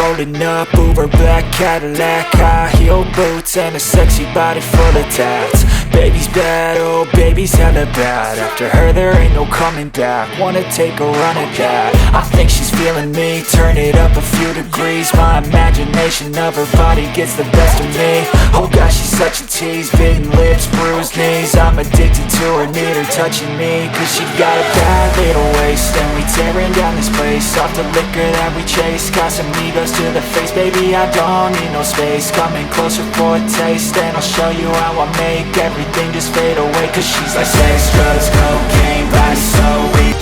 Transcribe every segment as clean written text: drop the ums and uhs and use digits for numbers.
rolling up, Uber black Cadillac, high heel boots and a sexy body full of tats. Baby's bad, oh baby's hella bad. After her there ain't no coming back. Wanna take a run at that. I think she's feeling me, turn it up a few degrees. My imagination of her body gets the best of me. Oh gosh, she's such a tease, bitten lips, bruised knees. I'm addicted to her, need her touching me, cause she got a bad little waist. And we tearing down this place, off the liquor that we chase. Got some egos to the face, baby I don't need no space. Coming closer for a taste, and I'll show you how I make everything just fade away. Cause she's like sex, drugs, cocaine, body so weak.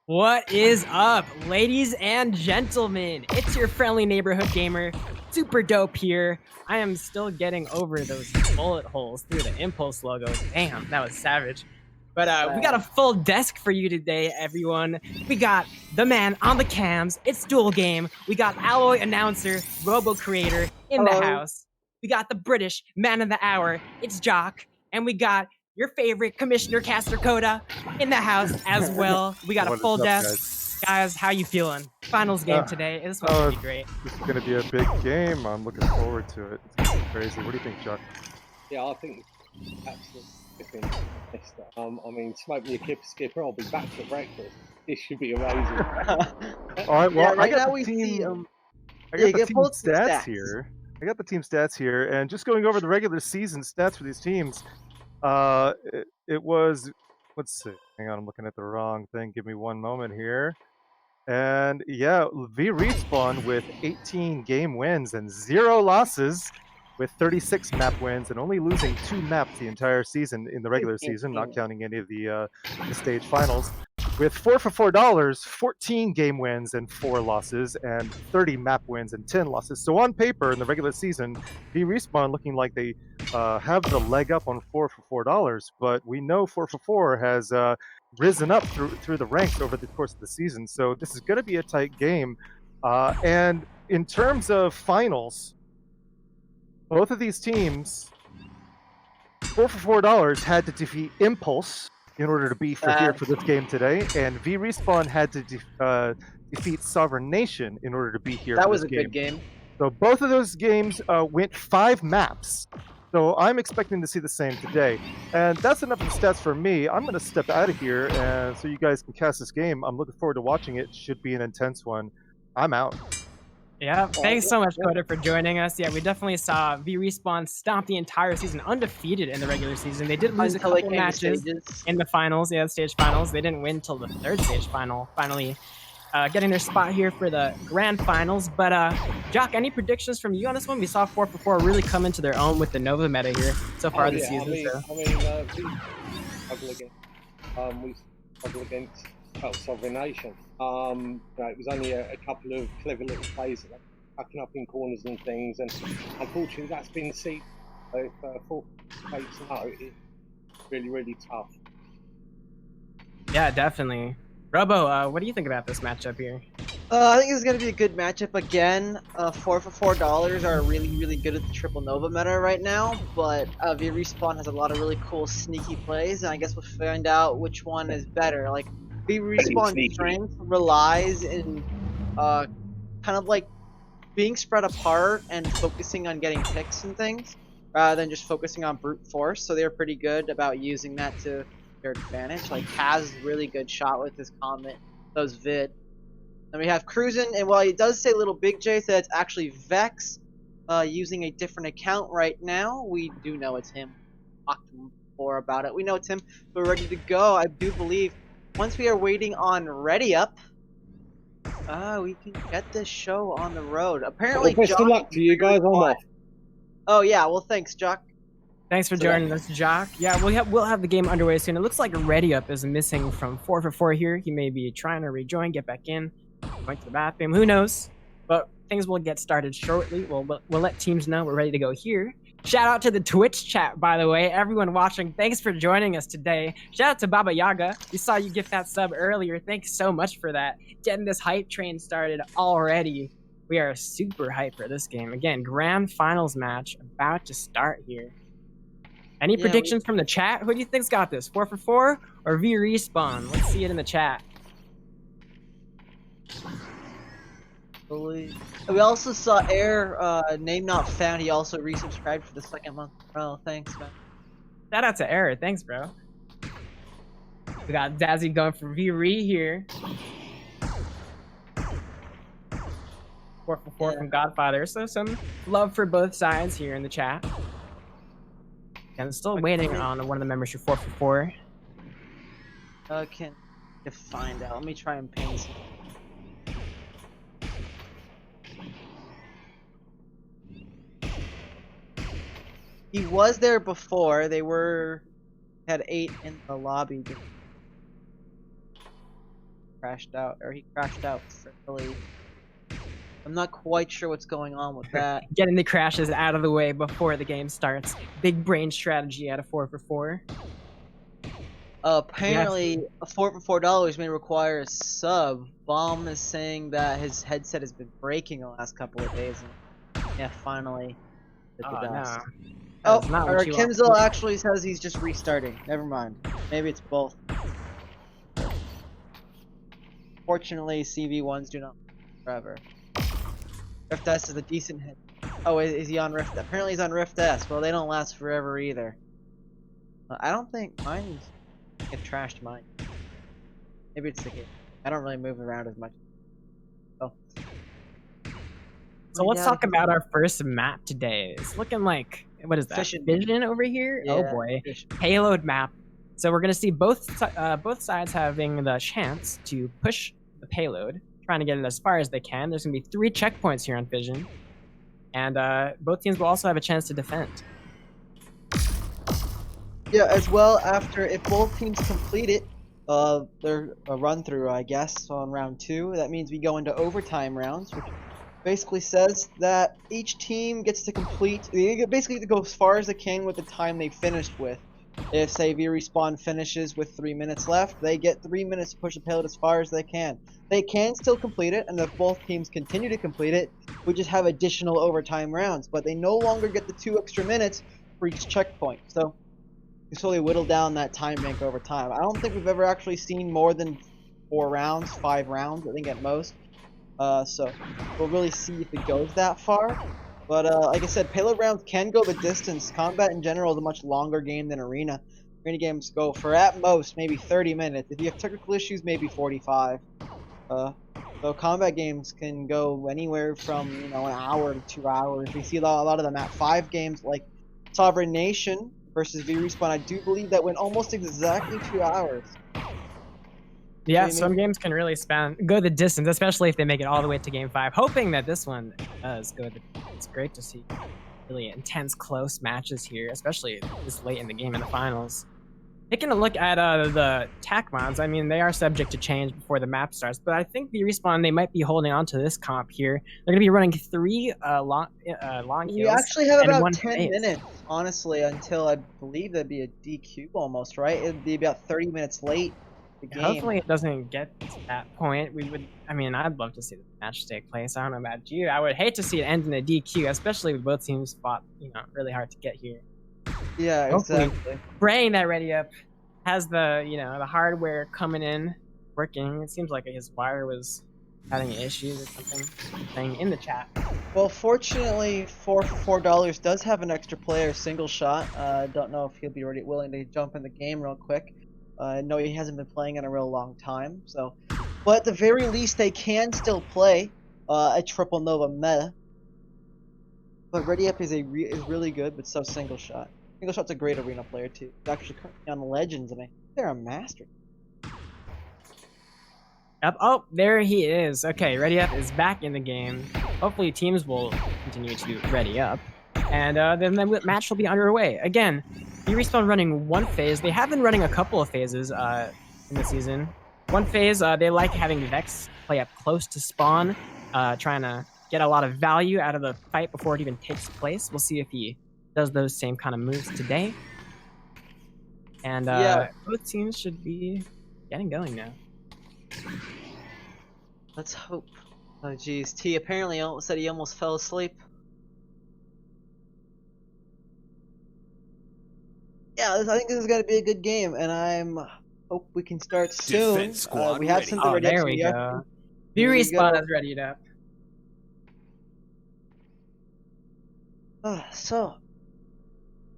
What is up, ladies and gentlemen? It's your friendly neighborhood gamer, Super Dope here. I am still getting over those bullet holes through the Impulse logo. Damn, that was savage. But we got a full desk for you today, everyone. We got the man on the cams. It's Dual Game. We got Alloy Announcer, Robo Creator in the house. We got the British Man of the Hour. It's Jock. And we got your favorite Commissioner Caster Coda in the house as well. We got a full desk. Guys, how you feeling? Finals game today. This one's gonna be great. This is gonna be a big game. I'm looking forward to it. It's gonna be crazy. What do you think, Chuck? Yeah, I think absolutely. I mean, smoke me a kip skipper. I'll be back for breakfast. This should be amazing. All right. Well, yeah, right I got now the we team. see, I got the team stats here. I got the team stats here, and just going over the regular season stats for these teams. It was, let's see, hang on, I'm looking at the wrong thing, give me one moment here. And yeah, VRespawn with 18 game wins and 0 losses with 36 map wins and only losing 2 maps the entire season in the regular season, not counting any of the stage finals. With $4 for $4, 14 game wins and 4 losses, and 30 map wins and 10 losses. So on paper, in the regular season, VRespawn looking like they have the leg up on $4 for $4, but we know 4 for 4 has risen up through the ranks over the course of the season. So this is going to be a tight game. And in terms of finals, both of these teams, $4 for $4 had to defeat Impulse in order to be here for this game today, and VRespawn had to defeat Sovereign Nation in order to be here. That was a good game. So both of those games went 5 maps. So I'm expecting to see the same today, and that's enough of the stats for me. I'm going to step out of here, and so you guys can cast this game. I'm looking forward to watching it. Should be an intense one. I'm out. Yeah, thanks so much, Coda, for joining us. Yeah, we definitely saw VRespawn stomp the entire season undefeated in the regular season. They did lose a couple matches in the finals, the stage finals. They didn't win till the 3rd stage final, finally getting their spot here for the grand finals. But Jock, any predictions from you on this one? We saw 4 for 4 really come into their own with the Nova meta here so far this season. We struggle against Sovereign Nation. It was only a couple of clever little plays that packing up in corners and things, and unfortunately that's been seen. If 4 takes no, it's really, really tough. Yeah, definitely. Robo, what do you think about this matchup here? I think this is going to be a good matchup again. $4 for $4 are really, really good at the Triple Nova meta right now, but VRespawn has a lot of really cool sneaky plays, and I guess we'll find out which one is better. Like, VRespawn strength relies in kind of like being spread apart and focusing on getting picks and things rather than just focusing on brute force. So they're pretty good about using that to their advantage. Like Kaz, really good shot with his Comet, those Vid. Then we have Cruisin', and while it does say Little Big J, so it's actually Vex using a different account right now. We do know it's him. Talked to him before about it. We know it's him. We're ready to go. I do believe once we are waiting on Ready Up, we can get this show on the road. Apparently, well, best of luck to you guys. I'm off. Oh yeah, well thanks, Jock. Thanks for joining us, Jock. Yeah, we'll have the game underway soon. It looks like Ready Up is missing from 4for4 here. He may be trying to rejoin, get back in, going to the bathroom. Who knows? But things will get started shortly. We'll let teams know we're ready to go here. Shout out to the Twitch chat, by the way. Everyone watching, thanks for joining us today. Shout out to Baba Yaga. We saw you gift that sub earlier. Thanks so much for that. Getting this hype train started already. We are super hyped for this game. Again, grand finals match about to start here. Any predictions from the chat? Who do you think's got this? 4for4 or VRespawn? Let's see it in the chat. We also saw Air, name not found. He also resubscribed for the second month. Oh, thanks, man. Shout out to Air. Thanks, bro. We got Dazzy going for VRe here. 4for4 from Godfather. So some love for both sides here in the chat. And still waiting on one of the members for 4for4. Can you find out? Let me try and ping some. He was there before. They had 8 in the lobby. Crashed out, or he crashed out early. I'm not quite sure what's going on with that. Getting the crashes out of the way before the game starts. Big brain strategy out of 4for4. Apparently, a $4 may require a sub. Bomb is saying that his headset has been breaking the last couple of days. And yeah, finally. Hit the dust. No. Oh, or Kimzel actually says he's just restarting. Never mind. Maybe it's both. Fortunately, CV1s do not forever. Rift S is a decent hit. Oh, is he on Rift? Apparently he's on Rift S. Well, they don't last forever either. I don't think mine get trashed mine. Maybe it's the game. I don't really move around as much. Oh. So let's talk about our first map today. It's looking like, what is that? Vision over here? Yeah, oh boy. Payload map. So we're going to see both sides having the chance to push the payload, trying to get it as far as they can. There's going to be 3 checkpoints here on Vision. And both teams will also have a chance to defend. Yeah, as well, if both teams complete it, their run through, I guess, on round 2, that means we go into overtime rounds, which basically says that each team gets to complete, they basically go as far as they can with the time they finished with. If, say, VRespawn finishes with 3 minutes left, they get 3 minutes to push the payload as far as they can. They can still complete it, and if both teams continue to complete it, we just have additional overtime rounds, but they no longer get the 2 extra minutes for each checkpoint. So we slowly whittle down that time bank over time. I don't think we've ever actually seen more than 4 rounds, 5 rounds, I think at most. So we'll really see if it goes that far. But like I said, payload rounds can go the distance. Combat in general is a much longer game than Arena. Arena games go for at most maybe 30 minutes. If you have technical issues, maybe 45. So combat games can go anywhere from an hour to 2 hours. We see a lot of them at 5 games like Sovereign Nation versus VRespawn. I do believe that went almost exactly 2 hours. Yeah, some games can really go the distance, especially if they make it all the way to Game 5. Hoping that this one does go it's great to see really intense, close matches here, especially this late in the game in the finals. Taking a look at the TAC mods, I mean, they are subject to change before the map starts, but I think VRespawn, they might be holding on to this comp here. They're going to be running 3 long kills. We actually have about 10 minutes, honestly, until I believe that'd be a DQ almost, right? It'd be about 30 minutes late. Hopefully it doesn't get to that point. I'd love to see the match take place. I don't know about you. I would hate to see it end in a DQ, especially with both teams fought, really hard to get here. Yeah, hopefully, exactly. Praying that Ready Up has the, the hardware coming in working. It seems like his wire was having issues or something. Saying in the chat. Well, fortunately, $4 does have an extra player single shot. Don't know if he'll be willing to jump in the game real quick. No, he hasn't been playing in a real long time. So, but at the very least, they can still play a triple Nova meta. But Ready Up is really good, but so single shot. Single shot's a great arena player too. He's actually currently on Legends, and I think they're a master. Yep. Oh, there he is. Okay, Ready Up is back in the game. Hopefully teams will continue to ready up. And then the match will be underway. Again, VRespawn running one phase. They have been running a couple of phases in the season. One phase, they like having Vex play up close to spawn, trying to get a lot of value out of the fight before it even takes place. We'll see if he does those same kind of moves today. And both teams should be getting going now. Let's hope. Oh geez, T apparently said he almost fell asleep. Yeah, I think this is gonna be a good game, and I'm hope we can start soon. We have something ready. There we go. VRespawn is ready up. So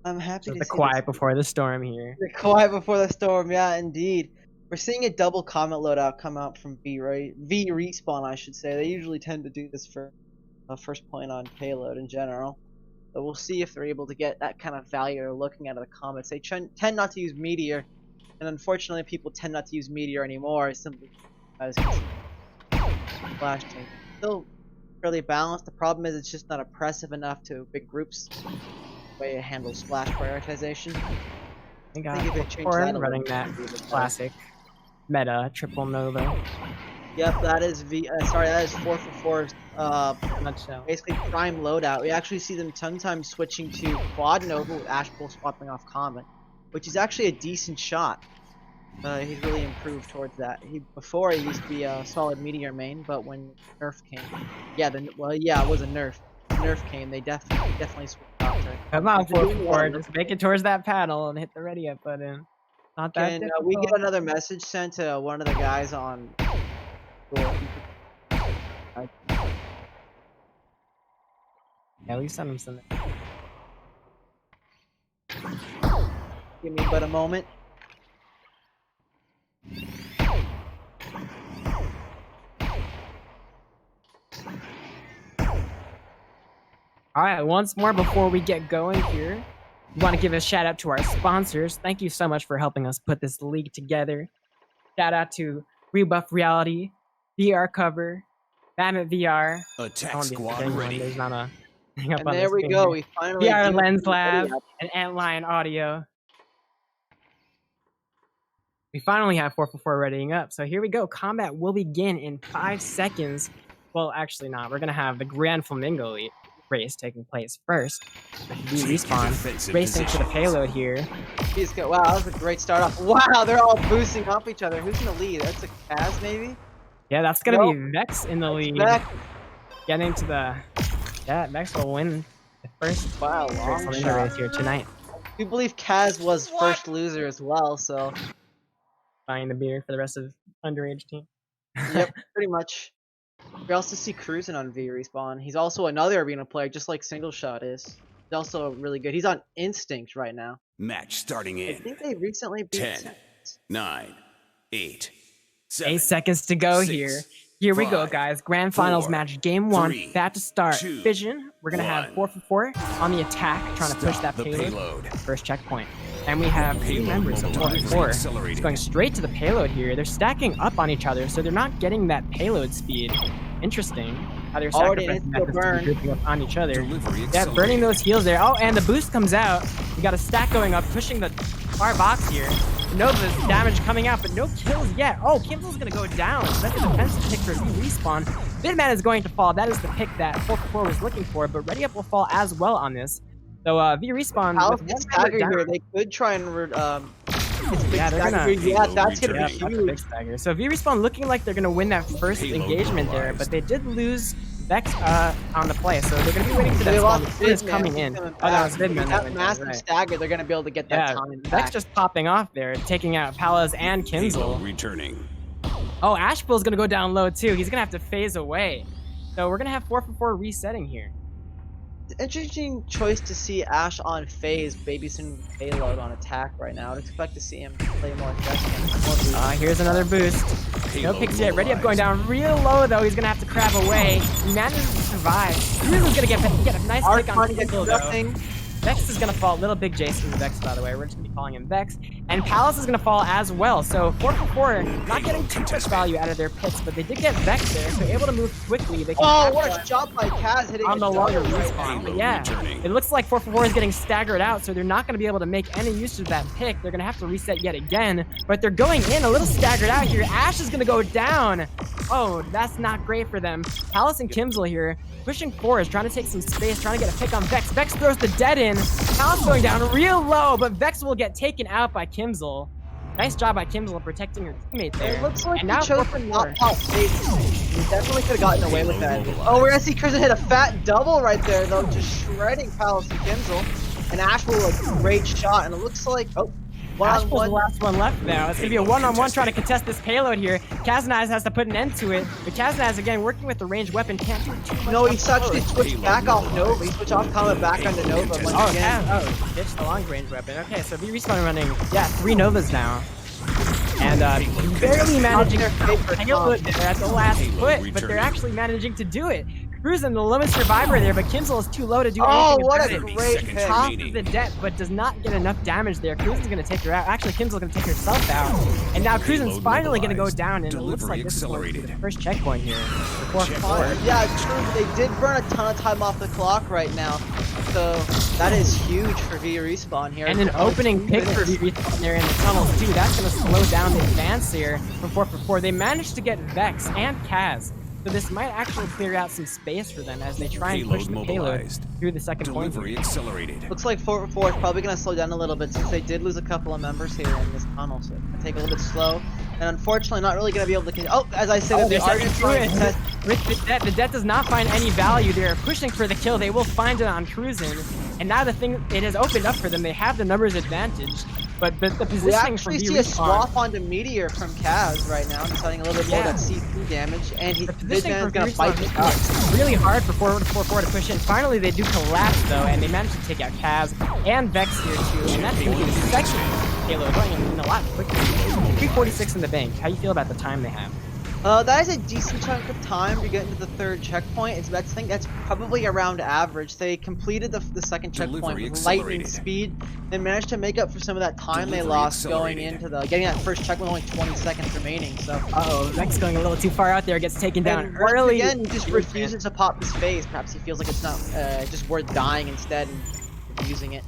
I'm happy to see the quiet before the storm here. The quiet before the storm, yeah, indeed. We're seeing a double comet loadout come out from VRespawn, I should say. They usually tend to do this for first point on payload in general. So we'll see if they're able to get that kind of value they're looking out of the comets. They tend not to use Meteor, and unfortunately people tend not to use Meteor anymore simply because Flash tank. Still fairly balanced. The problem is it's just not oppressive enough to big groups. The way it handles splash prioritization. I think running that classic meta triple Nova. Yep, that is that is 4 nutshell. Basically prime loadout. We actually see them sometimes switching to quad Nova with Ash Bull swapping off Comet, which is actually a decent shot. He's really improved towards that. Before he used to be a solid Meteor main, but when nerf came, it was a nerf. Nerf came, they definitely switched out to. Come on, 4 just make it towards that panel and hit the ready up button. Not that Can we get another message sent to one of the guys on? Yeah, we send him something. Give me but a moment. Alright, once more before we get going here, we want to give a shout out to our sponsors. Thank you so much for helping us put this league together. Shout out to Rebuff Reality, VR Cover, Mammoth VR. Attack squad ready. There's not a hang up And on there we go. Here. We finally VR Lens Lab and Antlion Audio. We finally have 444 readying up. So here we go. Combat will begin in 5 seconds. Well, actually not. We're going to have the Grand Flamingo race taking place first. VRespawn racing to the payload here. Wow, that was a great start off. Wow, they're all boosting off each other. Who's in the lead? That's a Kaz, maybe? Yeah, that's going to be Vex in the lead. Getting to the... Yeah, Vex will win the first long race here tonight. We believe Kaz was first loser as well, so... Buying the beer for the rest of underage team. Yep, pretty much. We also see Cruising on VRespawn. He's also another arena player, just like Single Shot is. He's also really good. He's on Instinct right now. Match starting in. I think they recently beat 10, 9, 8, 7, 8 seconds to go 6, here. Here we go, guys. Grand Finals 4, match, Game 1, 3, about to start. 2, Vision, we're going to have 444 on the attack, trying to push that payload. First checkpoint. And we have 2 members of 444. It's going straight to the payload here. They're stacking up on each other, so they're not getting that payload speed. Interesting how they're sacrificing that grouping up on each other. Yeah, burning those heals there. Oh, and the boost comes out. We got a stack going up, pushing the far box here. Nova's damage coming out, but no kills yet. Oh, Kimsel's going to go down. So that's a defensive pick for VRespawn. Vidman is going to fall. That is the pick that 444 was looking for, but Ready Up will fall as well on this. So VRespawn with stagger here, they could try and that's gonna be huge. So VRespawn looking like they're gonna win that first engagement there, but they did lose Vex on the play, so they're gonna be waiting for that spawn. Is coming in. Oh, that was Vidman. That massive stagger, they're gonna be able to get that time back. Vex just popping off there, taking out Palas and Kinzel. Returning. Oh, Asheville's gonna go down low too. He's gonna have to phase away. So we're gonna have 4 for 4 resetting here. Interesting choice to see Ash on phase, babysitting payload on attack right now. I'd expect to see him play more aggressive. Here's another boost. No picks yet. Ready up, going down real low though. He's gonna have to crab away. He manages to survive. Cruisen's gonna get a nice pick on Pickle though. Vex is gonna fall. Little Big Jason Vex, by the way. We're just gonna be calling him Vex. And Palace is gonna fall as well. So 4 for 4, not getting too much value out of their picks, but they did get Vex there, so able to move quickly. They can what a shot by Kaz hitting on the longer respawn. But yeah, it looks like 4 for 4 is getting staggered out, so they're not gonna be able to make any use of that pick. They're gonna have to reset yet again, but they're going in a little staggered out here. Ash is gonna go down. Oh, that's not great for them. Palace and Kimsel here, pushing 4 is trying to take some space, trying to get a pick on Vex. Vex throws the dead in. Palace going down real low, but Vex will get taken out by Kimsel. Nice job by Kimsel protecting her teammate there. It looks like and he now chose to not pop phase. He definitely could have gotten away with that. Oh, we're gonna see Crimson hit a fat double right there though, just shredding Palace and Kimsel. And Ash will a great shot, and it looks like Asheville's the last one left now. It's going to be a one-on-one trying to contest this payload here. Kaznaz has to put an end to it. But Kaznaz, again, working with the ranged weapon, can't do too much. No, he actually switched back off Nova. He switched off Comet back onto Nova once again. Ditched the long-range weapon. Okay, so VRespawn running, 3 Novas now. And barely managing to payload there at the last foot, but they're actually managing to do it. Cruising the lowest survivor there, but Kimsel is too low to do anything. Oh, what about a it. great pick. Top of the deck, but does not get enough damage there. Cruisen's going to take her out. Actually, Kimsel's going to take herself out. And now Cruisen's finally going to go down, and it looks like this is going to be the first checkpoint here. Yeah, true. They did burn a ton of time off the clock right now. So that is huge for VRespawn here. And an opening pick for VRespawn there in the tunnels, too. That's going to slow down the advance here from 4 for 4. They managed to get Vex and Kaz. So this might actually clear out some space for them as they try and push the payload through the second point. Accelerated. Looks like 4 for 4 is probably going to slow down a little bit since they did lose a couple of members here in this tunnel. So it's going to take a little bit slow. And unfortunately, not really going to be able to... as I said, they are going to try and test... With the death does not find any value. They're pushing for the kill. They will find it on Cruisin'. And now the thing, it has opened up for them. They have the numbers advantage. But the positioning from VRespawn... We actually see a swap onto Meteor from Kaz right now, deciding a little bit more of that CP damage. And this man's going to fight it out. It's really hard for 4 for 4 to push in. Finally, they do collapse, though, and they manage to take out Kaz and Vex here, too. And that's going to be the second payload going in a lot quicker. 346 in the bank. How do you feel about the time they have? That is a decent chunk of time to get into the third checkpoint. I think that's probably around average. They completed the second checkpoint with lightning speed and managed to make up for some of that time they lost going into getting that first checkpoint with only 20 seconds remaining. So, Vex going a little too far out there, gets taken down early. Again, he just refuses to pop his phase. Perhaps he feels like it's not just worth dying instead and using it.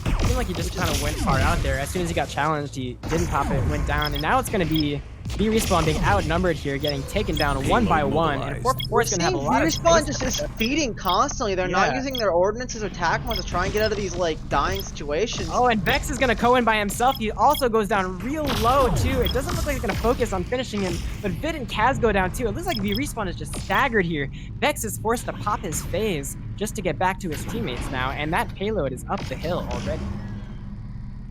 I feel like he just kind of went far out there. As soon as he got challenged, he didn't pop it, went down, and now it's going to be VRespawn being outnumbered here, getting taken down one by one, and 4 for 4 is going to have a lot of VRespawn just is feeding constantly. They're not using their ordinances or attack ones to try and get out of these dying situations. Oh, and Vex is going to co-in by himself. He also goes down real low too. It doesn't look like he's going to focus on finishing him, but Vid and Kaz go down too. It looks like VRespawn is just staggered here. Vex is forced to pop his phase just to get back to his teammates now, and that payload is up the hill already.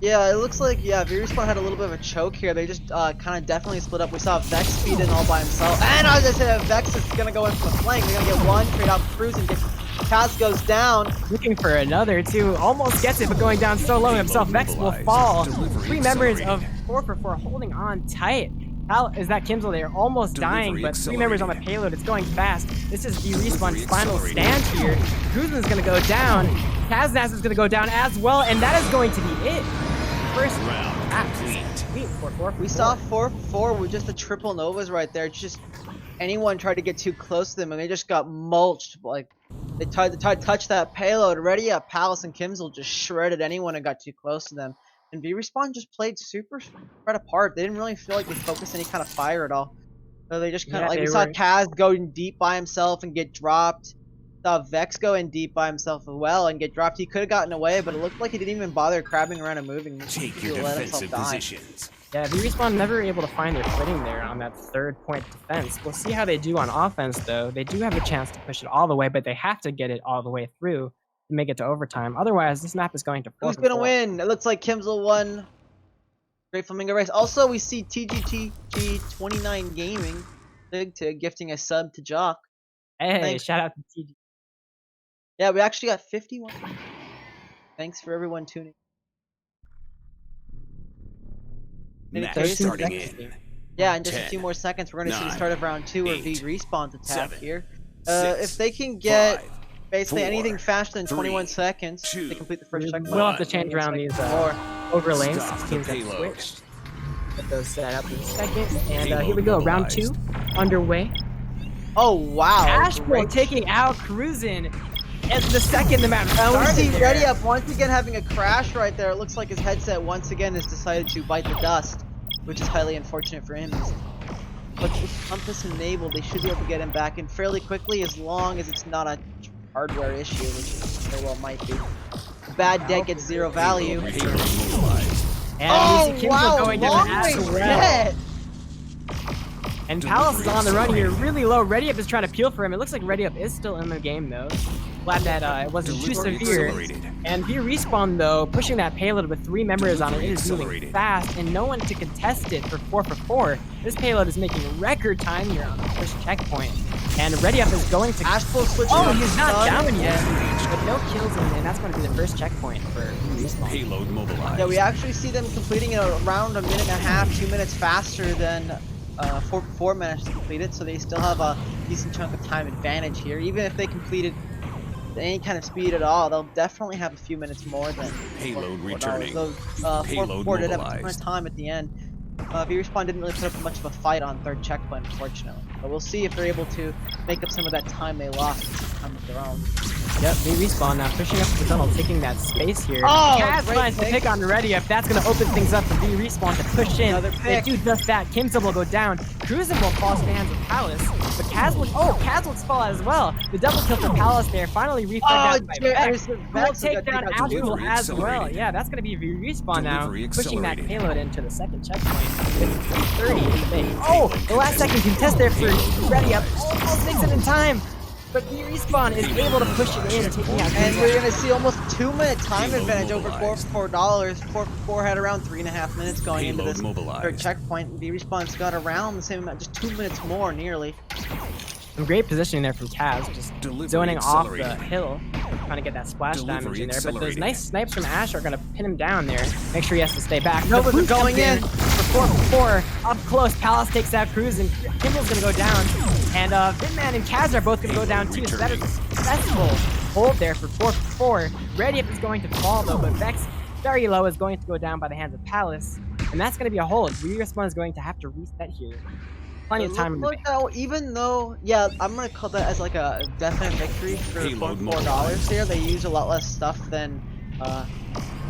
Yeah, it looks like, VRespawn had a little bit of a choke here. They just kind of definitely split up. We saw Vex speed in all by himself. And as I said, Vex is going to go in from the flank. They're going to get one, trade out Cruise, and Kaz goes down. Looking for another, too. Almost gets it, but going down so low himself. Vex will fall. 3 members of 4 for 4 holding on tight. How is that Kimsel there? Almost dying, but 3 members on the payload. It's going fast. This is VRespawn's final stand here. Cruisen's going to go down. Kaznaz is going to go down as well, and that is going to be it. First round complete. 4 We saw 4 for 4 with just the triple Novas right there. It's just anyone tried to get too close to them, and they just got mulched. Like they tried to touch that payload. Ready up, Palace and Kimsel just shredded anyone that got too close to them. And VRespawn just played super spread apart. They didn't really feel like they focused any kind of fire at all. So they just kind of we saw Kaz go in deep by himself and get dropped. Saw Vex go in deep by himself as well and get dropped. He could have gotten away, but it looked like he didn't even bother crabbing around and moving. Take your defensive positions. Yeah, VRespawn never able to find their footing there on that 3rd point defense. We'll see how they do on offense, though. They do have a chance to push it all the way, but they have to get it all the way through to make it to overtime. Otherwise, this map is going to 4 Who's going to win? It looks like Kimsel won. Great Flamingo race. Also, we see TGTG29 Gaming Big to gifting a sub to Jock. Hey, Thanks. shout out to TG. Yeah, we actually got 51. Thanks for everyone tuning. Match starting in. Yeah, in just 10, a few more seconds, we're going to see the start of round 2 where 8, VRespawn's attack 7, here. 6, If they can get 5, basically 4, anything faster than 21 3, seconds, 2, they complete the first checkpoint. We'll have to change around these overlays. Stop the Teams have payload. switched. Get those set up in a second. And here we go, round 2 underway. Oh, wow. Asheville taking out Cruisin'. And the second the map And we started see there. Ready Up once again having a crash right there. It looks like his headset once again has decided to bite the dust, which is highly unfortunate for him. But with Compass enabled, they should be able to get him back in fairly quickly as long as it's not a hardware issue, which it very well might be. Bad deck gets 0 value. Payload mobilized. And Oh, Lucy Kim's wow, going down long as range well. net. And Palace is on the run here, really low. Ready Up is trying to peel for him. It looks like Ready Up is still in the game though. Glad that it wasn't too Delivery severe. accelerated. And VRespawn though, pushing that payload with 3 members on it, it is moving Accelerated. fast and no one to contest it for 4 for 4. This payload is making record time here on the first checkpoint. And Ready Up is going to... Asheville switching Oh, up he's not stun. down yet. But no kills and that's going to be the first checkpoint for VRespawn. Payload mobilized. Yeah, we actually see them completing it around 1.5 minutes, 2 minutes faster than 4 managed to complete it, so they still have a decent chunk of time advantage here. Even if they completed any kind of speed at all, they'll definitely have a few minutes more than Payload $4 returning. So, Payload 4 did have a ton mobilized. of time at the end. VRespawn didn't really put up much of a fight on 3rd checkpoint, unfortunately. But we'll see if they're able to make up some of that time they lost time of their own. Yep, VRespawn now pushing up the tunnel, taking that space here. Oh, Kaz great finds the pick. pick on Ready Up. That's going to open things up for VRespawn to push in. Another They pick. do just that. Kimza will go down. Cruisin' will fall to the hands of Palace. But Kaz looks fall out as well. The double kill for Palace there. Finally reflagged out by Vex. Who will take down Asheville Delivery as well. accelerated. Yeah, that's going to be VRespawn now, Delivery pushing that accelerated. payload into the second checkpoint. 30. Oh, the last second contest there for Ready Up. Almost makes it in time. But VRespawn is able to push it in, taking out And Kimza. we're gonna see almost 2-minute time Payload advantage over mobilized. $4 for $4. 4 for 4 had around 3.5 minutes going into Payload this mobilized. 3rd checkpoint. VRespawn's got around the same amount, just 2 minutes more, nearly. Some great positioning there from Kaz, just Delivery zoning off the accelerated. hill, trying to get that splash Delivery damage in there. But those accelerated. nice snipes from Ash are going to pin him down there. Make sure he has to stay back. No, The but boost they're going comes in. for 4 up close. Palace takes out Cruz, and Kimball's going to go down. And Vidman and Kaz are both going to go down too. So that is a successful hold there for 4. Ready Up is going to fall though, but Vex very low is going to go down by the hands of Palace. And that's going to be a hold. VRespawn is going to have to reset here. Plenty of time in the Look though, even though, yeah, I'm gonna call that as like a definite victory for Payload $4 mobilized. here. They use a lot less stuff than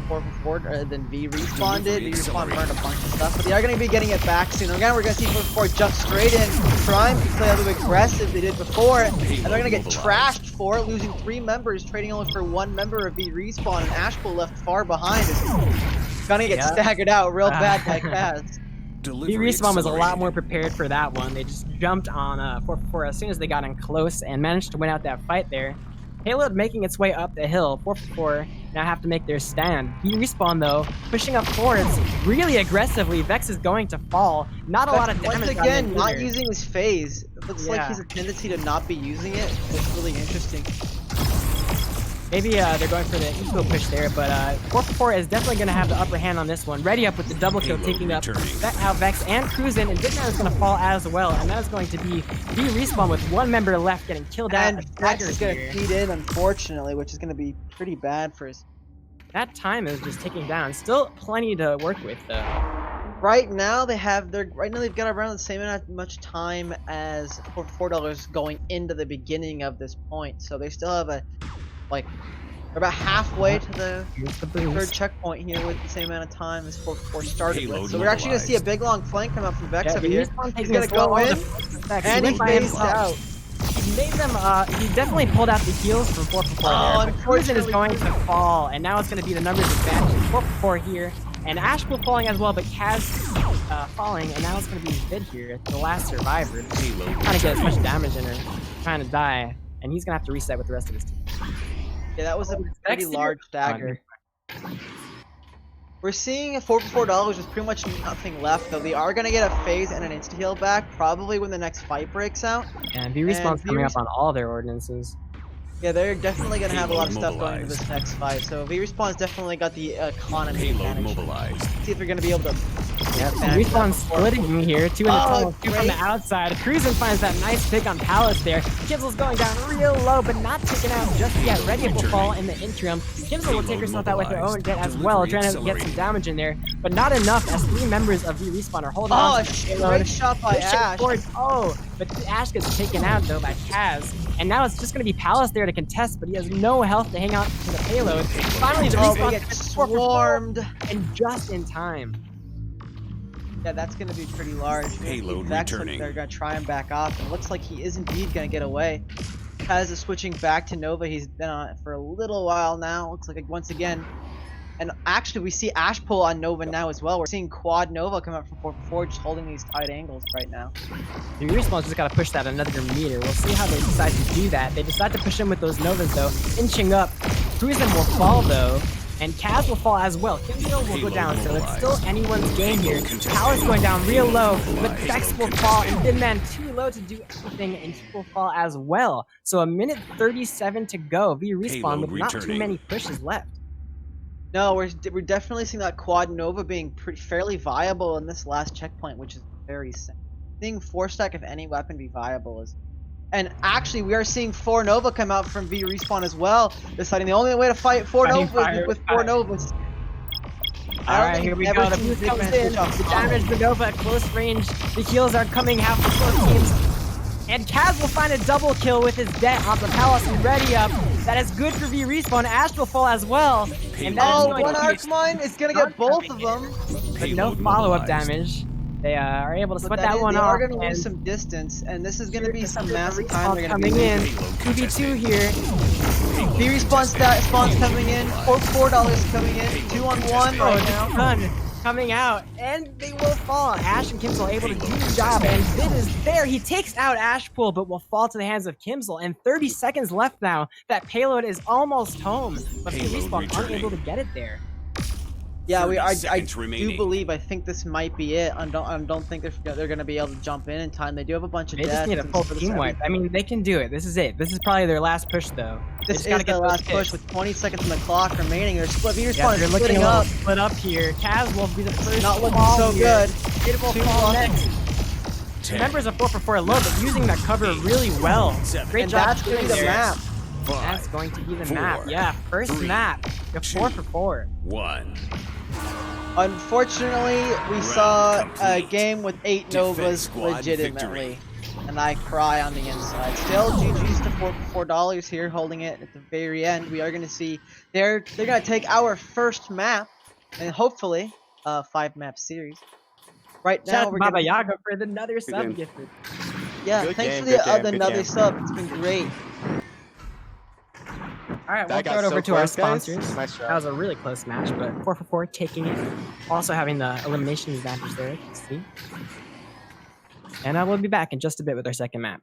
4 for 4 than VRespawn did. Delivery VRespawn burned a accelerated. bunch of stuff, but they are gonna be getting it back soon. Again, we're gonna see 4 for 4 jump straight in, trying to play a little aggressive they did before, and they're gonna get mobilized. trashed for it, losing 3 members, trading only for 1 member of VRespawn, and Asheville left far behind. It's gonna get Yeah. staggered out real bad by Kaz. Delivery VRespawn was a lot accelerated. more prepared for that one. They just jumped on 4 for 4 as soon as they got in close and managed to win out that fight there. Payload making its way up the hill. 4 for 4 now have to make their stand. VRespawn though, pushing up forwards really aggressively. Vex is going to fall. Not a lot of damage. Once on again, him not either. using his phase. It looks like Yeah. he's a tendency to not be using it. It's really interesting. Maybe they're going for the eco push there, but 4 for 4 is definitely going to have the upper hand on this one. Ready Up with the double kill, Payload taking up returning. Vex and Cruisin', and Vidman is going to fall as well, and that is going to be VRespawn with 1 member left getting killed out. And A Vex dagger is going here. to feed in, unfortunately, which is going to be pretty bad for his... That time is just ticking down. Still plenty to work with though. Right now, they've got around the same amount much time as for $4 going into the beginning of this point. So they still have they're about halfway to the Here's the 3rd boost. checkpoint here with the same amount of time as 4 for 4 started Payload with. So we're actually going to see a big long flank come up from Vex Yeah, over here. VRespawn He's taking going a to slow go hold in, of Vex. and he went by phased himself. out. He made them, he definitely pulled out the heals from 4 for 4 Oh, there, but Cruisin' is unfortunately, going to fall, and now it's going to be the numbers advantage. 4 for 4 here, and Asheville falling as well, but Kaz falling, and now it's going to be Vid here, the last survivor. Payload Trying to get as much returning. damage in her, trying to die, and he's going to have to reset with the rest of his team. Yeah, that was a pretty Vex here. large dagger. We're seeing $4 with pretty much nothing left, though. They are going to get a phase and an insta-heal back, probably when the next fight breaks out. And VRespawn's coming up on all their ordinances. Yeah, they're definitely going to have a lot of Payload stuff going into this mobilized. next fight. So VRespawn's definitely got the economy Payload advantage. mobilized. See if they're going to be able to... Yep, VRespawn's splitting me here. 2 in the tunnel, 2 from the great. outside. Cruisin finds that nice pick on Palace there. Kimsel's going down real low, but not taken out just yet. Ready will fall in the interim. Kimsel will take herself out with her own jet as well, trying to get some damage in there, but not enough as 3 members of VRespawn are holding on to the payload. Great shot by Pushing Ash. forward. Oh, but Ash gets taken out though by Kaz. And now it's just going to be Palace there to contest, but he has no health to hang out to the payload. Finally, the Oh, Respawn they get swarmed. and just in time. Yeah, that's going to be pretty large. Payload Vex, returning. they're going to try and back off. It looks like he is indeed going to get away. Kaz is switching back to Nova. He's been on it for a little while now. Looks like once again. And actually, we see Ash pull on Nova now as well. We're seeing Quad Nova come up from 4-4, just holding these tight angles right now. The Respawn's just got to push that another meter. We'll see how they decide to do that. They decide to push him with those Novas, though. Inching up. Cruisin will fall, though. And Kaz will fall as well. Kimsel will go down, so it's still anyone's game here. Palace going down real low, but Vex will fall, and Thin Man too low to do anything, and he will fall as well. So a minute 37 to go. VRespawn with not too many pushes left. No, we're definitely seeing that Quad Nova being fairly viable in this last checkpoint, which is very sad. Seeing 4-stack of any weapon be viable is... And actually, we are seeing 4 Nova come out from VRespawn as well, deciding the only way to fight 4 Novas is with 4 Novas. Alright, here we go. The boost comes in. The damage, the Nova at close range. The heals are coming out for both teams. And Kaz will find a double kill with his debt on the Palace and ready up. That is good for VRespawn. Ash will fall as well. And that is going one to Arc Mine is going to get both of them. but no follow-up damage. They are able to split that one they off. are going to lose and some distance, and this is going to be some massive VRespawn time they're going to coming be in. losing. 2v2 here. VRespawn spawns coming in, $4 coming in, 2-on-1 right now. Done. Coming out, and they will fall. Ash and Kimsel able to do the job, and Vid is there. He takes out Ash Pool, but will fall to the hands of Kimsel. And 30 seconds left now. That payload is almost home, but VRespawn unable to get it there. Yeah, I remaining. do believe. I think this might be it. I don't think they're going to be able to jump in time. They do have a bunch of They just deaths. need a full team wipe. I mean, they can do it. This is it. This is probably their last push, though. This is their last push with 20 seconds on the clock remaining. They're VRespawn they're is looking splitting up. split up here. Kaz will be the first. Not looking fall so here. good. It will fall next. Members of 4-for-4 low, but using that cover really well. Great And job. that's going to be the map. That's going to be the map. Yeah, first map. The 4-for-4. 1. Unfortunately, we saw a complete. game with 8 Novas Defense squad legitimately. And I cry on the inside. Still, GG's to $4 here, holding it at the very end. We are going to see they're going to take our first map, and hopefully a 5-map series. Right now, Shout out to we're Baba going to... Yaga for another sub game. gifted. Yeah, Good thanks game, for good game, the good another game. sub. It's been great. Alright, we'll That got throw it over so to our close, guys. sponsors. Nice job. That was a really close match, but 4-for-4 taking it. Also having the elimination advantage there, you can see. And I will be back in just a bit with our second map.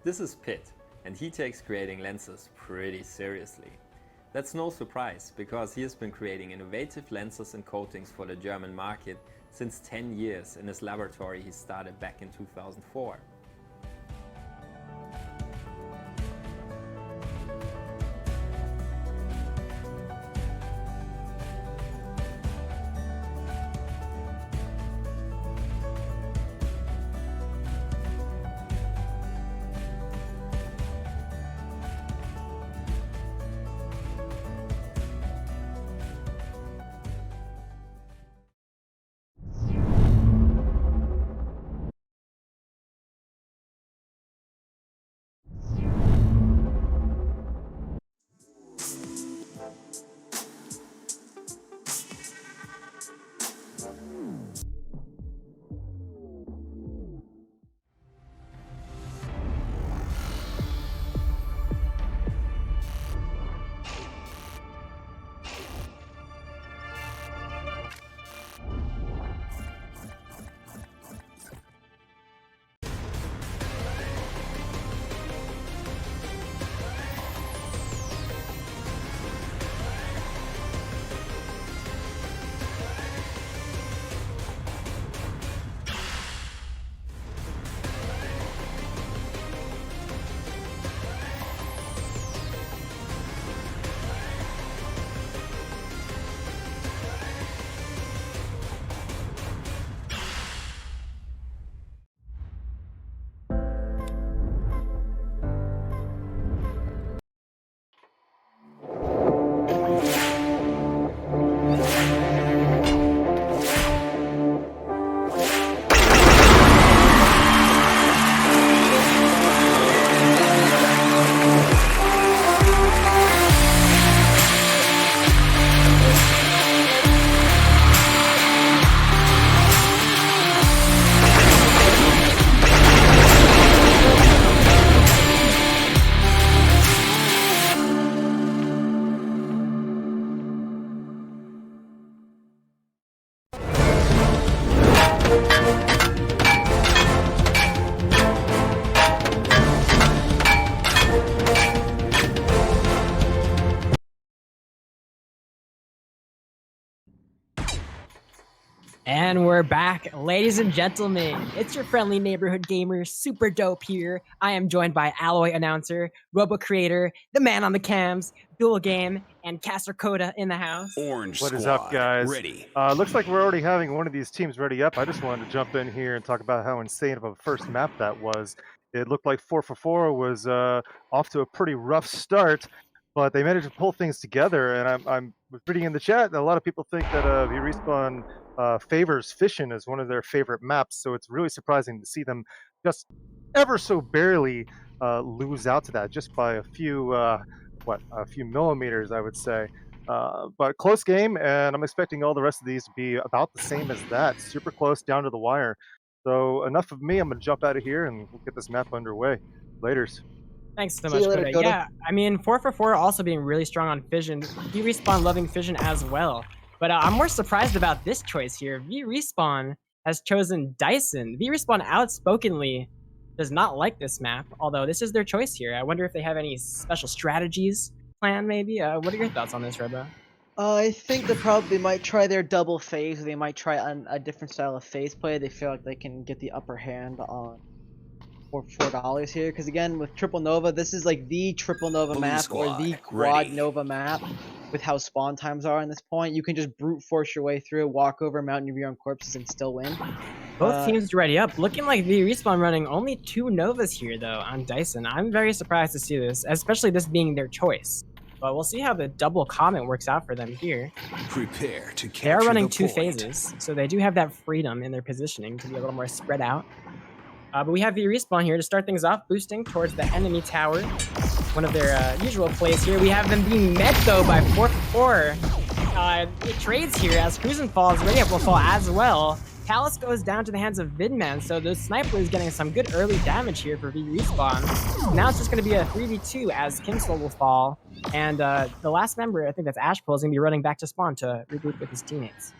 This is Pitt, and he takes creating lenses pretty seriously. That's no surprise, because he has been creating innovative lenses and coatings for the German market since 10 years in his laboratory he started back in 2004. And we're back, ladies and gentlemen. It's your friendly neighborhood gamer, Super Dope here. I am joined by Alloy Announcer, Robo Creator, the man on the cams, Dual Game, and Caster Coda in the house. Orange What is squad, up, guys? ready. Looks like we're already having one of these teams ready up. I just wanted to jump in here and talk about how insane of a first map that was. It looked like 4for4 was off to a pretty rough start, but they managed to pull things together. And I'm reading in the chat that a lot of people think that VRespawn favors Fission as one of their favorite maps, so it's really surprising to see them just ever so barely lose out to that, just by a few millimeters, I would say. But close game, and I'm expecting all the rest of these to be about the same as that, super close down to the wire. So enough of me. I'm going to jump out of here and we'll get this map underway. Laters. Thanks so much, Coda. Yeah, I mean, 4for4 also being really strong on Fission. VRespawn loving Fission as well. But I'm more surprised about this choice here. VRespawn has chosen Dyson. VRespawn outspokenly does not like this map, although this is their choice here. I wonder if they have any special strategies planned, maybe? What are your thoughts on this, Robo? I think they probably might try their double phase. They might try a different style of phase play. They feel like they can get the upper hand on $4 here, because again, with Triple Nova, this is like the Triple Nova Blue map squad, or the Quad ready. Nova map. With how spawn times are in this point, you can just brute force your way through, walk over, mount your own corpses, and still win. Both teams ready up. Looking like VRespawn running only 2 Novas here, though, on Dyson. I'm very surprised to see this, especially this being their choice. But we'll see how the double comment works out for them here. Prepare to capture They are running the 2 point. phases, so they do have that freedom in their positioning to be a little more spread out. But we have VRespawn here to start things off, boosting towards the enemy tower. One of their usual plays here. We have them being met, though, by 4for4. It trades here as Cruisin' falls, Ready Up will fall as well. Palace goes down to the hands of Vidman, so the sniper is getting some good early damage here for VRespawn. Now it's just going to be a 3v2 as Kimsel will fall. And the last member, I think that's Ashpool, is going to be running back to spawn to regroup with his teammates.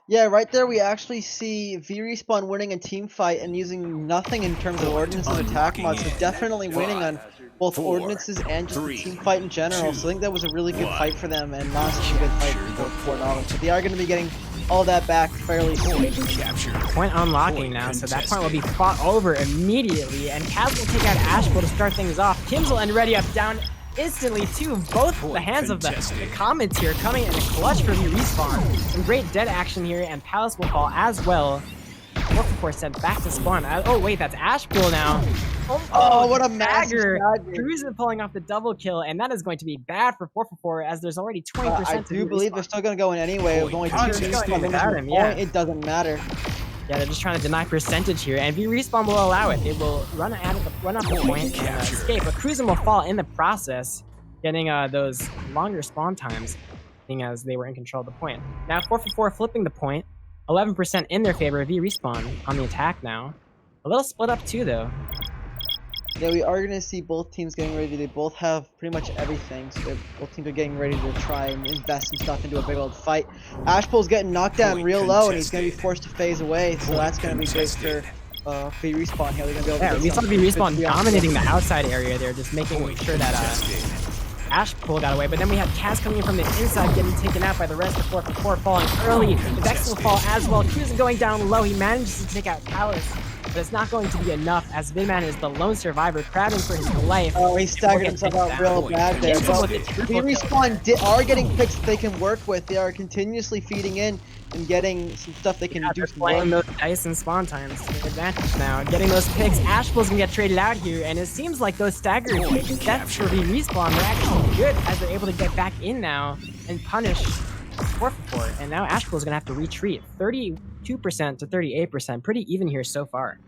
Yeah, right there we actually see VRespawn winning a team fight and using nothing in terms of ordnance and attack mods, so definitely winning on both ordinances and just the team fight in general. So I think that was a really good fight for them and not such a good fight for $4. But they are going to be getting all that back fairly soon. Point unlocking now, so that point will be fought over immediately, and Kaz will take out Ashbull to start things off. Kimsel and Ready Up down instantly too. Both the hands of the comments here coming in a clutch for VRespawn. Some great dead action here, and Palace will fall as well. 444 sent back to spawn. Oh wait, that's Ashbull now. Oh, what a massive stagger. stagger. Cruisin pulling off the double kill, and that is going to be bad for 444 as there's already 20%. I do believe they're still going to go in anyway. With only 2 it doesn't matter. Yeah, they're just trying to deny percentage here, and VRespawn will allow it. They will run up the point and escape, but Cruisin will fall in the process, getting those longer spawn times, being as they were in control of the point. Now 444 flipping the point, 11% in their favor. VRespawn on the attack now. A little split up too, though. Yeah, we are going to see both teams getting ready. They both have pretty much everything, so both teams are getting ready to try and invest some stuff into a big old fight. Ashbull's getting knocked down real low, and he's going to be forced to phase away, so that's going to be great for VRespawn here. They're going to be able to we saw VRespawn dominating the outside area there, just making sure that Ashbull got away, but then we have Kaz coming in from the inside, getting taken out by the rest of 444, falling early. Vex will fall as well. Cruisin going down low. He manages to take out Palace, but it's not going to be enough as Vidman is the lone survivor, crabbing for his life. Oh, he staggered himself out real bad there. VRespawn are getting picks that they can work with. They are continuously feeding in and getting some stuff they can do. Playing those dice and spawn times to their advantage now. Getting those picks. Ashbull's gonna get traded out here, and it seems like those staggered deaths for VRespawn are actually good as they're able to get back in now and punish 444. And now Ashbull's gonna have to retreat. 32% to 38%. Pretty even here so far.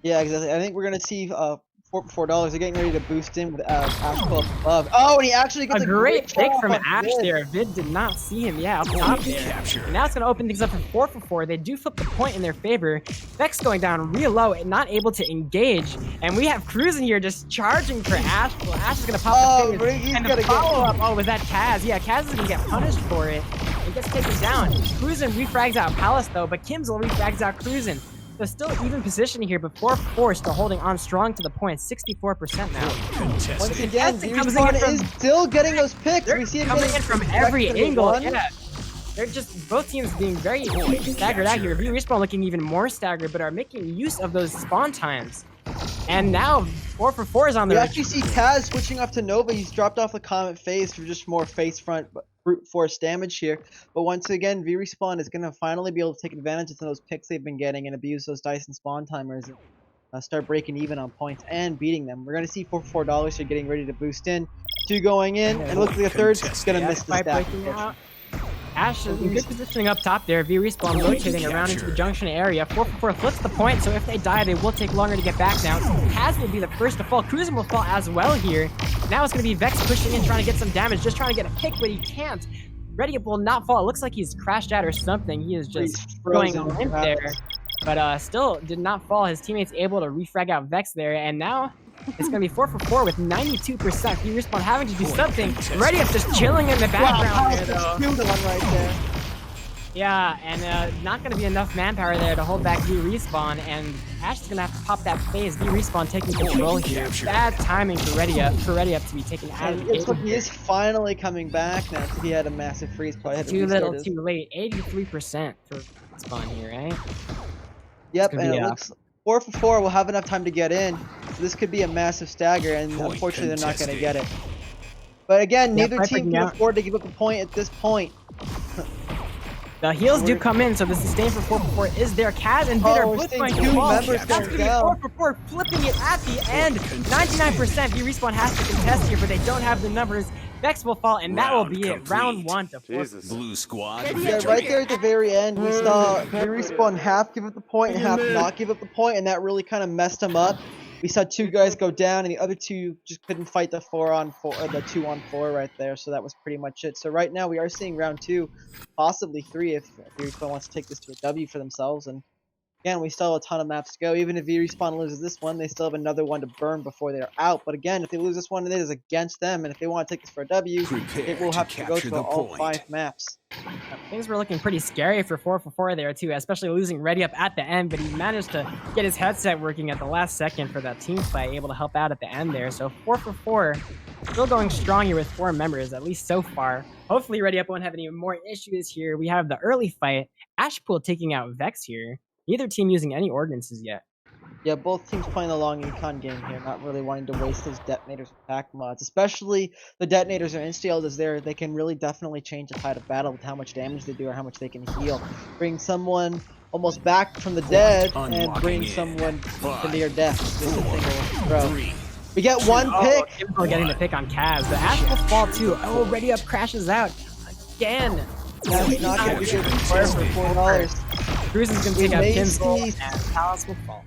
Yeah, exactly. I think we're gonna see $4. They're getting ready to boost in with Ashbull above. Oh, and he actually gets a great pick from Ash there. Vid did not see him. Yeah, up top there. And now it's going to open things up for 444. They do flip the point in their favor. Vex going down real low and not able to engage. And we have Cruisin here just charging for Ashbull. Ash is going to pop the fingers. And the follow-up, oh, was that Kaz? Yeah, Kaz is going to get punished for it. He gets taken down. Cruisin refrags out Palace, though, but Kimsel refrags out Cruisin. So still even positioning here, but 444 still holding on strong to the point, 64% now. Once again, VRespawn is still getting those picks. We see it coming in from every angle. Yeah, they're just both teams being very staggered out here. VRespawn looking even more staggered, but are making use of those spawn times. And now 444 is on the. We actually see Kaz switching off to Nova. He's dropped off the Comet phase for just more face front brute force damage here. But once again, VRespawn is going to finally be able to take advantage of those picks they've been getting and abuse those dice and spawn timers and start breaking even on points and beating them. We're going to see $4 here getting ready to boost in. 2 going in, and it looks like the third's going to miss the stack. Ash is in good positioning up top there. VRespawn rotating around into the junction area. 444 flips the point, so if they die, they will take longer to get back now. Kaz will be the first to fall. Cruisin will fall as well here. Now it's going to be Vex pushing in, trying to get some damage, just trying to get a pick, but he can't. Ready Up will not fall. It looks like he's crashed out or something. He is just going limp there, but still did not fall. His teammates able to refrag out Vex there, and now it's going to be 444 with 92%. VRespawn having to do something. Ready Up just chilling in the background there, though. Right there. Yeah, and not going to be enough manpower there to hold back VRespawn, and Ash is going to have to pop that phase. VRespawn taking control here. Bad timing for Ready Up to be taken out of the game. He is finally coming back now. He had a massive freeze. Too little, too late. 83% for VRespawn here, right? Yep, and it looks 444 will have enough time to get in. So this could be a massive stagger, and unfortunately they're not going to get it. But again, neither team can afford to give up a point at this point. The heals do come in, so the sustain for 444 is there. Kaz and Vid are both going to fall. That's going to be 444 flipping it at the end. 99% VRespawn has to contest here, but they don't have the numbers. Vex will fall, and that will be it. Round 1 to 4. Blue squad. Yeah, right there at the very end, we saw VRespawn half give up the point and half not give up the point, and that really kind of messed them up. We saw 2 guys go down, and the other 2 just couldn't fight the 4-on-4 or the 2-on-4 right there. So that was pretty much it. So right now we are seeing round 2, possibly 3, if VRespawn wants to take this to a W for themselves and Again, we still have a ton of maps to go. Even if VRespawn loses this one, they still have another one to burn before they're out. But again, if they lose this one, it is against them. And if they want to take this for a W, it will have to go to all 5 maps. Things were looking pretty scary for 4for4 there too, especially losing Ready Up at the end, but he managed to get his headset working at the last second for that team fight, able to help out at the end there. So 4for4 still going strong here with 4 members, at least so far. Hopefully Ready Up won't have any more issues here. We have the early fight, Ashpool taking out Vex here. Neither team using any ordinances yet. Yeah, both teams playing the long econ game here, not really wanting to waste those detonators with pack mods. Especially the detonators are instilled as they can really definitely change the tide of battle with how much damage they do or how much they can heal. Bring someone almost back from the dead and bring someone to near death with a single throw. We get one pick. Kimbo getting the pick on Kaz, but Ash will fall too. Oh, Ready Up crashes out again. That's not going to be good for $4. Cruz is going to take out Kimbo and Palace will fall.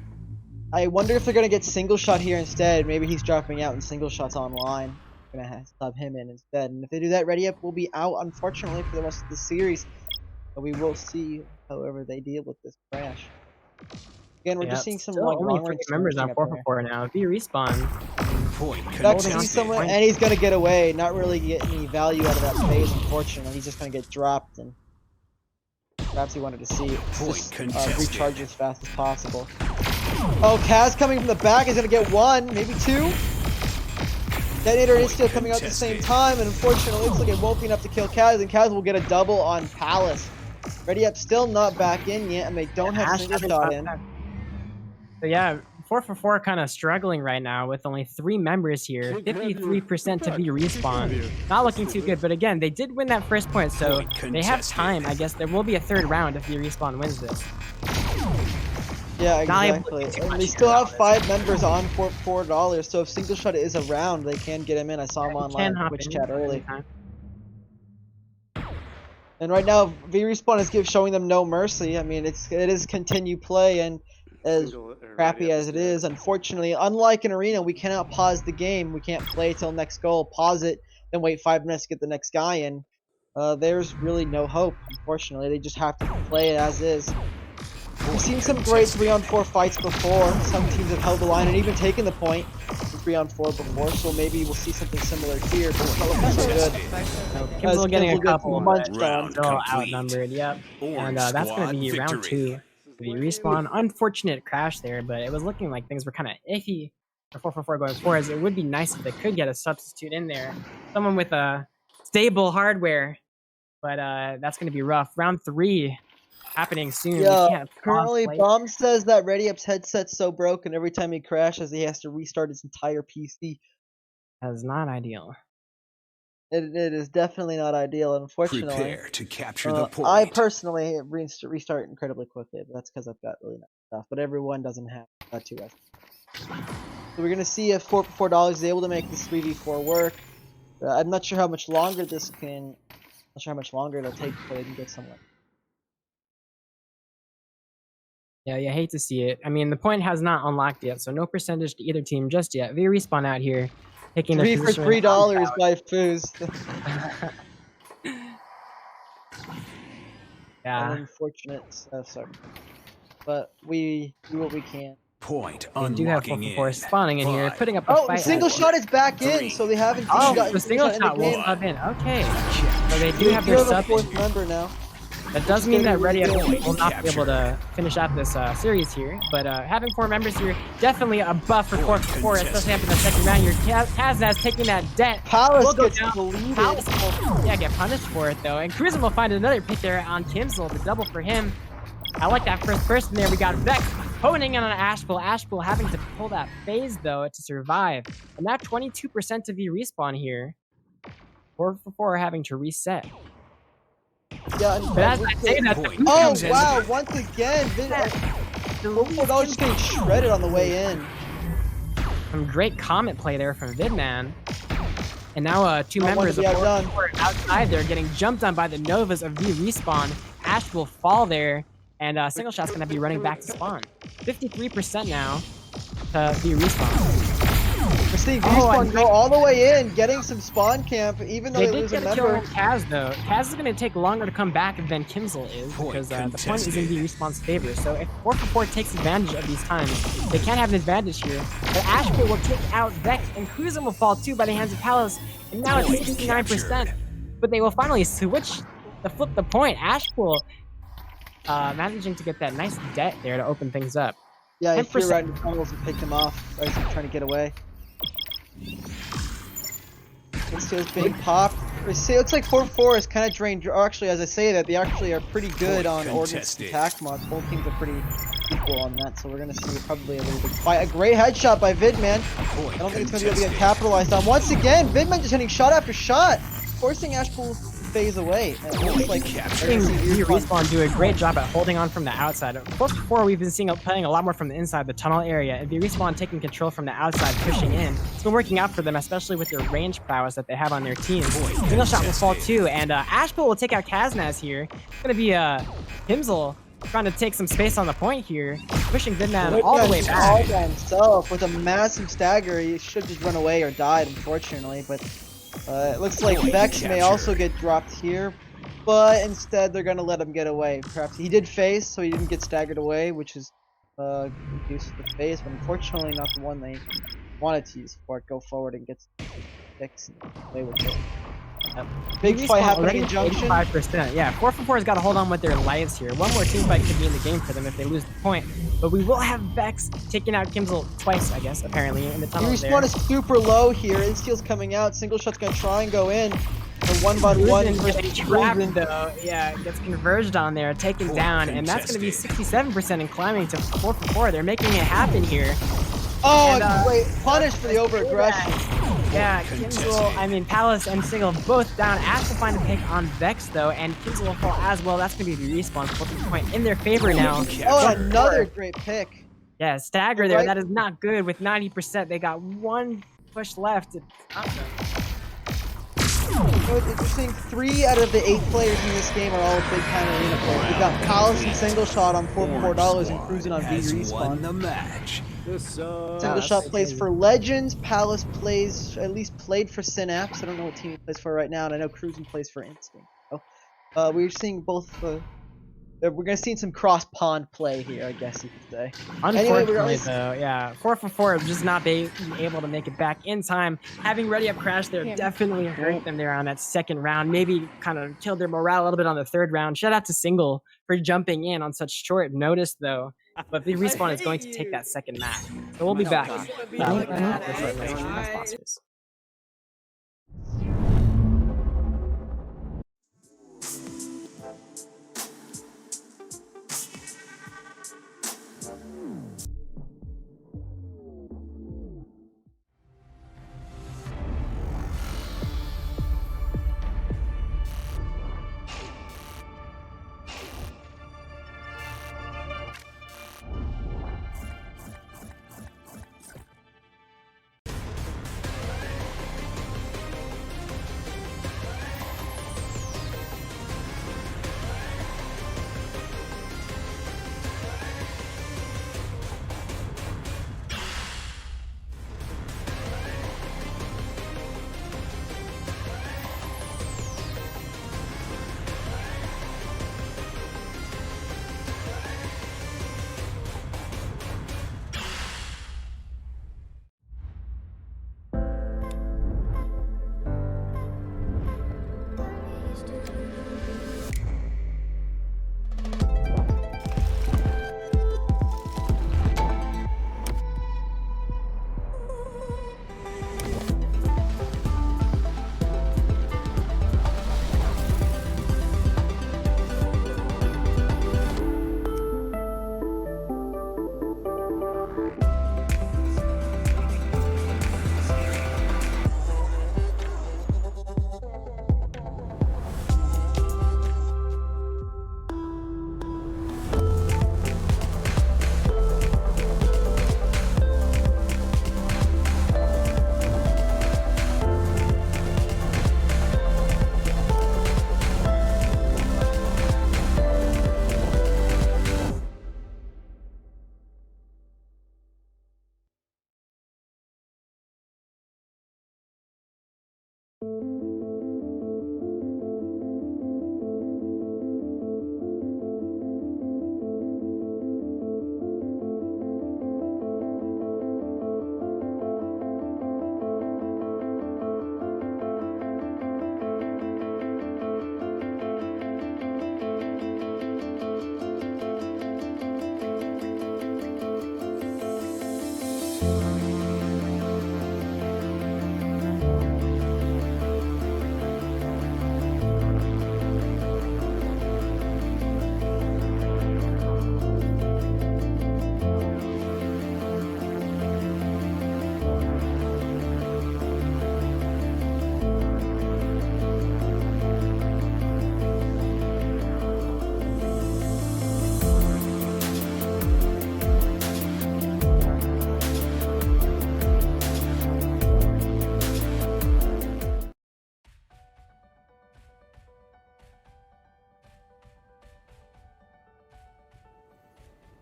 I wonder if they're going to get single shot here instead. Maybe he's dropping out and single shots online. Going to sub him in instead. And if they do that, Ready Up will be out, unfortunately, for the rest of the series. But we will see, however, they deal with this crash. Again, we're just seeing some like only 3 members on 4for4 now. VRespawn. And he's going to get away. Not really get any value out of that phase, unfortunately. He's just going to get dropped. And perhaps he wanted to see it just recharge as fast as possible. Oh, Kaz coming from the back is going to get 1, maybe 2. Detonator is still coming out at the same time, and unfortunately it looks like it won't be enough to kill Kaz, and Kaz will get a double on Palace. Ready Up still not back in yet, and they don't have single shot in. So yeah, 4for4 kind of struggling right now with only 3 members here. 53% to VRespawn. Not looking too good, but again, they did win that first point, so they have time. I guess there will be a 3rd round if VRespawn wins this. Yeah, exactly. And they still have 5 members on for $4, so if single shot is around, they can get him in. I saw him online in Twitch chat early. And right now, VRespawn is showing them no mercy. I mean, it is continue play, and as crappy as it is, unfortunately, unlike an arena, we cannot pause the game. We can't play till next goal, pause it, then wait 5 minutes to get the next guy in. There's really no hope, unfortunately. They just have to play it as is. We've seen some great 3-on-4 fights before. Some teams have held the line and even taken the point in 3-on-4 before, so maybe we'll see something similar here. But it's not looking so good. Kimball getting a couple munched on. Still outnumbered, yep. And that's going to be round 2. The respawn. Unfortunate crash there, but it was looking like things were kind of iffy for 4for4 going forward. It would be nice if they could get a substitute in there. Someone with a stable hardware, but that's going to be rough. Round 3. Happening soon. Yeah, currently Bomb says that Ready Up's headset's so broken every time he crashes he has to restart his entire PC. That's not ideal. It is definitely not ideal, unfortunately. Prepare to capture the point. I personally restart incredibly quickly, but that's because I've got really nice stuff. But everyone doesn't have that too. So we're gonna see if 4for4 is able to make this 3v4 work. I'm not sure how much longer this can. Not sure how much longer it'll take before they can get someone. Yeah, you hate to see it. I mean, the point has not unlocked yet, so no percentage to either team just yet. VRespawn out here, taking the for $3 by Foos. Yeah. Unfortunate. Sorry, but we do what we can. Point unlocking. Do have 4for4 spawning in here, putting up a fight. Oh, single shot is back in, so they haven't. The single shot will sub in. Okay, so they do have their sub. 4th member now. That does mean that Ready Up will not be able to finish out this series here, but having 4 members here, definitely a buff for 4for4, especially after the second round here. Kazaz taking that debt. Palace gets deleted. Palace will, get punished for it though, and Cruisin will find another pick there on Kimsel, the double for him. I like that first person there. We got Vex honing in on Ashpool. Ashpool having to pull that phase though to survive, and that 22% to VRespawn here. 4for4 having to reset. Yeah, but as I say that, oh wow! Once again, $4 just getting shredded on the way in. Some great comment play there from Vidman, and now 2 members of 4for4 outside there getting jumped on by the Novas of VRespawn. Ash will fall there, and single shot's gonna be running back to spawn. 53% now to VRespawn. We're seeing VRespawn go all the way in, getting some spawn camp, even though They they did lose a get a kill member. on Kaz though. Kaz is going to take longer to come back than Kimzel is because the point is in VRespawn's favor. So if 4for4 takes advantage of these times, they can have an advantage here. But Ashpool will take out Vex, and Cruzen will fall too by the hands of Palace, and now it's 69%. But they will finally switch to flip the point. Ashpool managing to get that nice debt there to open things up. Yeah, he threw 10%. right in the tunnels and picked him off as he's trying to get away. Steel's being popped. It looks like 4-4 is kind of drained. Or actually, as I say that, they actually are pretty good on ordnance and attack mods. Both teams are pretty equal on that, so we're going to see probably a little bit fight. A great headshot by Vidman. I don't think it's going to be able to get capitalized on. Once again, Vidman just hitting shot after shot, forcing Ashpool to phase away. And it looks like VRespawn do a great job at holding on from the outside. 4for4 we've been seeing playing a lot more from the inside, the tunnel area, and VRespawn taking control from the outside, pushing in. It's been working out for them, especially with their range prowess that they have on their team. Single shot will fall too, and Ashpool will take out Kaznaz here. It's going to be Himzel trying to take some space on the point here, pushing Vidman all the way back. All by himself with a massive stagger. He should just run away or died, unfortunately, but it looks like Vex may also get dropped here, but instead they're going to let him get away. Perhaps he did phase, so he didn't get staggered away, which is reduced the phase, but unfortunately not the one they wanted to use for it. Go forward and get Vex away with it. Big fight happening in Junction. 85%. Yeah, 4for4 has got to hold on with their lives here. One more team fight could be in the game for them if they lose the point. But we will have Vex taking out Kimzel twice, I guess, apparently, in the tunnel there. Respawn is super low here. Insteel's coming out. Single shot's going to try and go in. The 1v1 versus trapped though. Yeah, gets converged on there, taken down, and that's going to be 67% and climbing to 4for4. They're making it happen here. Oh, and, wait, punished for the over-aggression. Yeah, Palace and Single both down. Ash will find a pick on Vex though, and Kimzel will fall as well. That's going to be the respawn, flipping the point in their favor now. Oh, another great pick. Yeah, stagger there. That is not good with 90%. They got one push left. What's interesting, 3 out of the 8 players in this game are all big time arena players. We've got Palace and Single Shot on $4 and Cruzen on VRespawn. Single Shot plays for Legends. Palace plays, at least played for Synapse. I don't know what team he plays for right now, and I know Cruzen plays for Instinct. So, we're seeing both. We're going to see some cross-pond play here, I guess you could say. Unfortunately, though, yeah, 4for4 just not being able to make it back in time. Having Ready Up Crash there definitely hurt them there on that second round. Maybe kind of killed their morale a little bit on the third round. Shout out to Single for jumping in on such short notice, though. But VRespawn is going to take that second map. So we'll be back. Sponsors.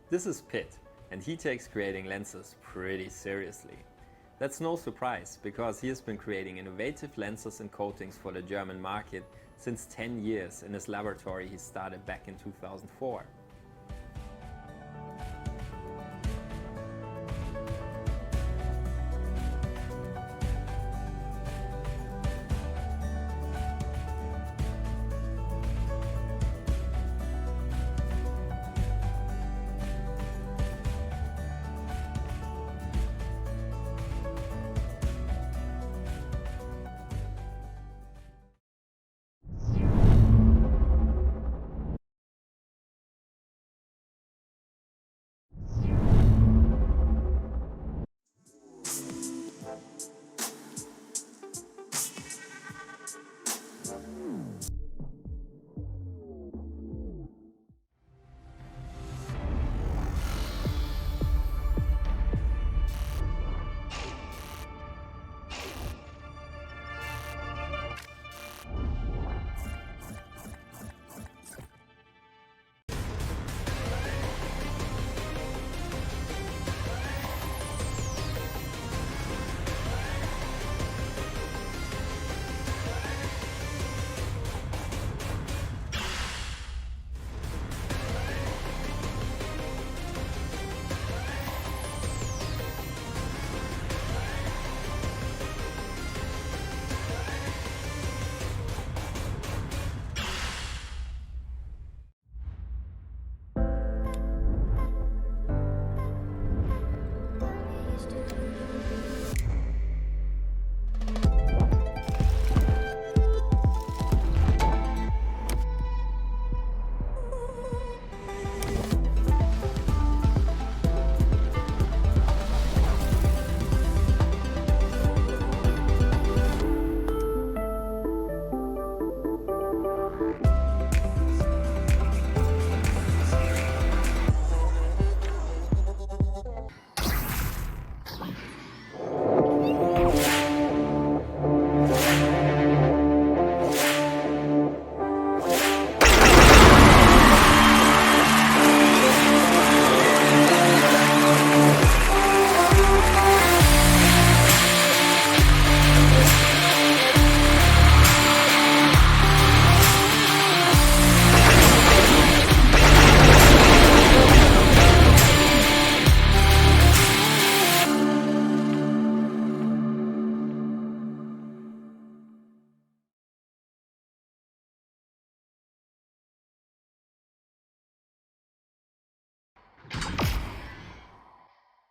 This is Pitt, and he takes creating lenses pretty seriously. That's no surprise, because he has been creating innovative lenses and coatings for the German market since 10 years in his laboratory he started back in 2004.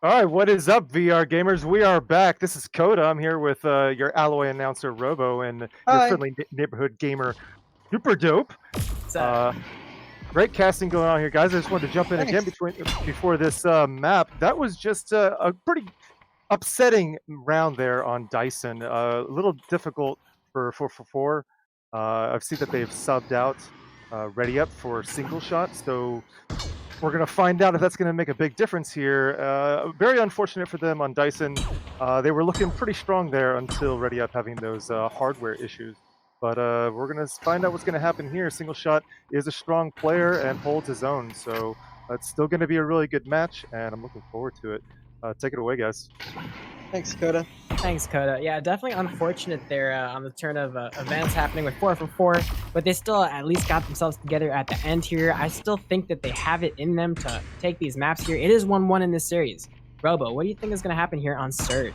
All right, what is up, VR gamers? We are back. This is Coda. I'm here with your Alloy announcer, Robo, and your Hi. friendly neighborhood gamer, Super Dope. So, Great casting going on here, guys. I just wanted to jump in again before this map. That was just a pretty upsetting round there on Dyson. A little difficult for 444. I've seen that they've subbed out Ready Up for single shot, so we're going to find out if that's going to make a big difference here. Very unfortunate for them on Dyson. They were looking pretty strong there until Ready Up having those hardware issues. But we're going to find out what's going to happen here. Single Shot is a strong player and holds his own, so it's still going to be a really good match, and I'm looking forward to it. Take it away, guys. Thanks, Coda. Thanks, Coda. Yeah, definitely unfortunate there on the turn of events happening with 4 for 4, but they still at least got themselves together at the end here. I still think that they have it in them to take these maps here. It is 1-1 in this series. Robo, what do you think is going to happen here on Surge?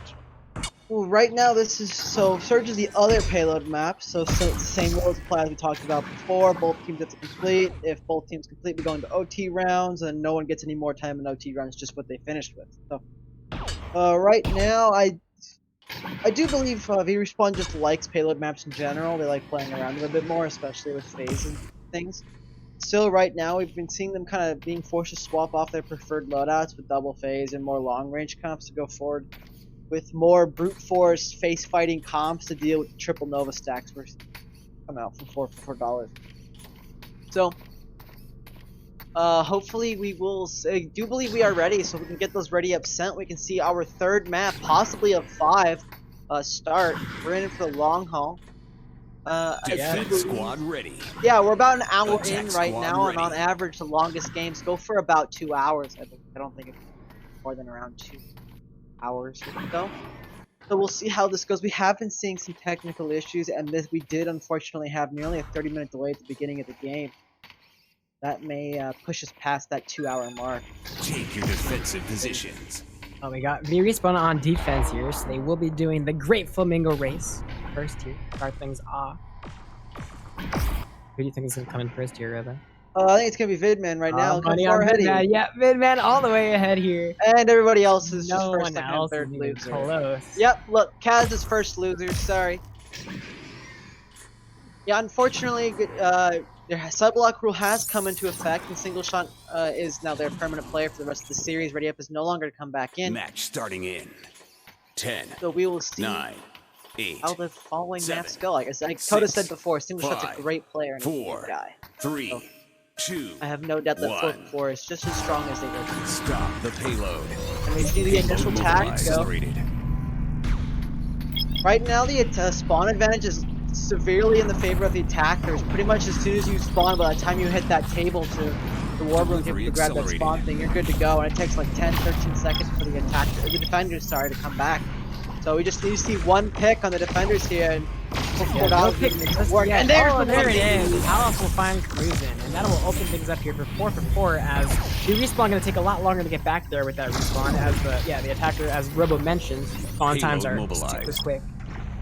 Well, right now this is Surge is the other payload map, so it's the same rules apply as we talked about before. Both teams have to complete. If both teams complete, we go into OT rounds, and no one gets any more time in OT rounds, just what they finished with. So, right now, I do believe VRespawn just likes payload maps in general. They like playing around them a bit more, especially with phase and things. Still, right now, we've been seeing them kind of being forced to swap off their preferred loadouts with double phase and more long range comps to go forward with more brute force face fighting comps to deal with the triple Nova stacks we're come out from $4 for $4. So hopefully we will. I do believe we are ready, so we can get those ready up sent. We can see our third map, possibly a 5 start. We're in it for the long haul. Defense squad ready. Yeah, we're about an hour Attack in right squad now, ready. and on average, the longest games go for about 2 hours. I don't think it's more than around 2 hours or so. So we'll see how this goes. We have been seeing some technical issues, and we did unfortunately have nearly a 30-minute delay at the beginning of the game. That may push us past that 2-hour mark. Take your defensive positions. Oh, we got VRespawn on defense here, so they will be doing the Great Flamingo race first here. Start things off. Who do you think is going to come in first here, Robo? I think it's going to be Vidman right now. Money on Vidman. Yeah, Vidman all the way ahead here. And everybody else is just No first, one second, else and third is even loser. close. Yep, look, Kaz is first loser, sorry. Yeah, unfortunately, their sub-block rule has come into effect, and Single Shot is now their permanent player for the rest of the series. Ready Up is no longer to come back in. Match starting in 10, So we will see 9, 8, how the following 7, maps go. Like Coda 6, said before, Single Shot's 5, a great player and a 4, good guy. 3, So, 2, I have no doubt that 4 1. 4 is just as strong as they were. Stop the payload. And we see the initial tag go. Accelerated. Right now, the spawn advantage is severely in the favor of the attackers. Pretty much as soon as you spawn, by the time you hit that table to the war room to grab that spawn thing, you're good to go. And it takes like 10-13 seconds for the defenders, to come back. So we just need to see one pick on the defenders here, and No pick just work. yet. And there it is. Palace will find cruising, and that will open things up here for 4 for 4. As the respawn going to take a lot longer to get back there with that respawn. As the attacker, as Robo mentioned, spawn times are super quick.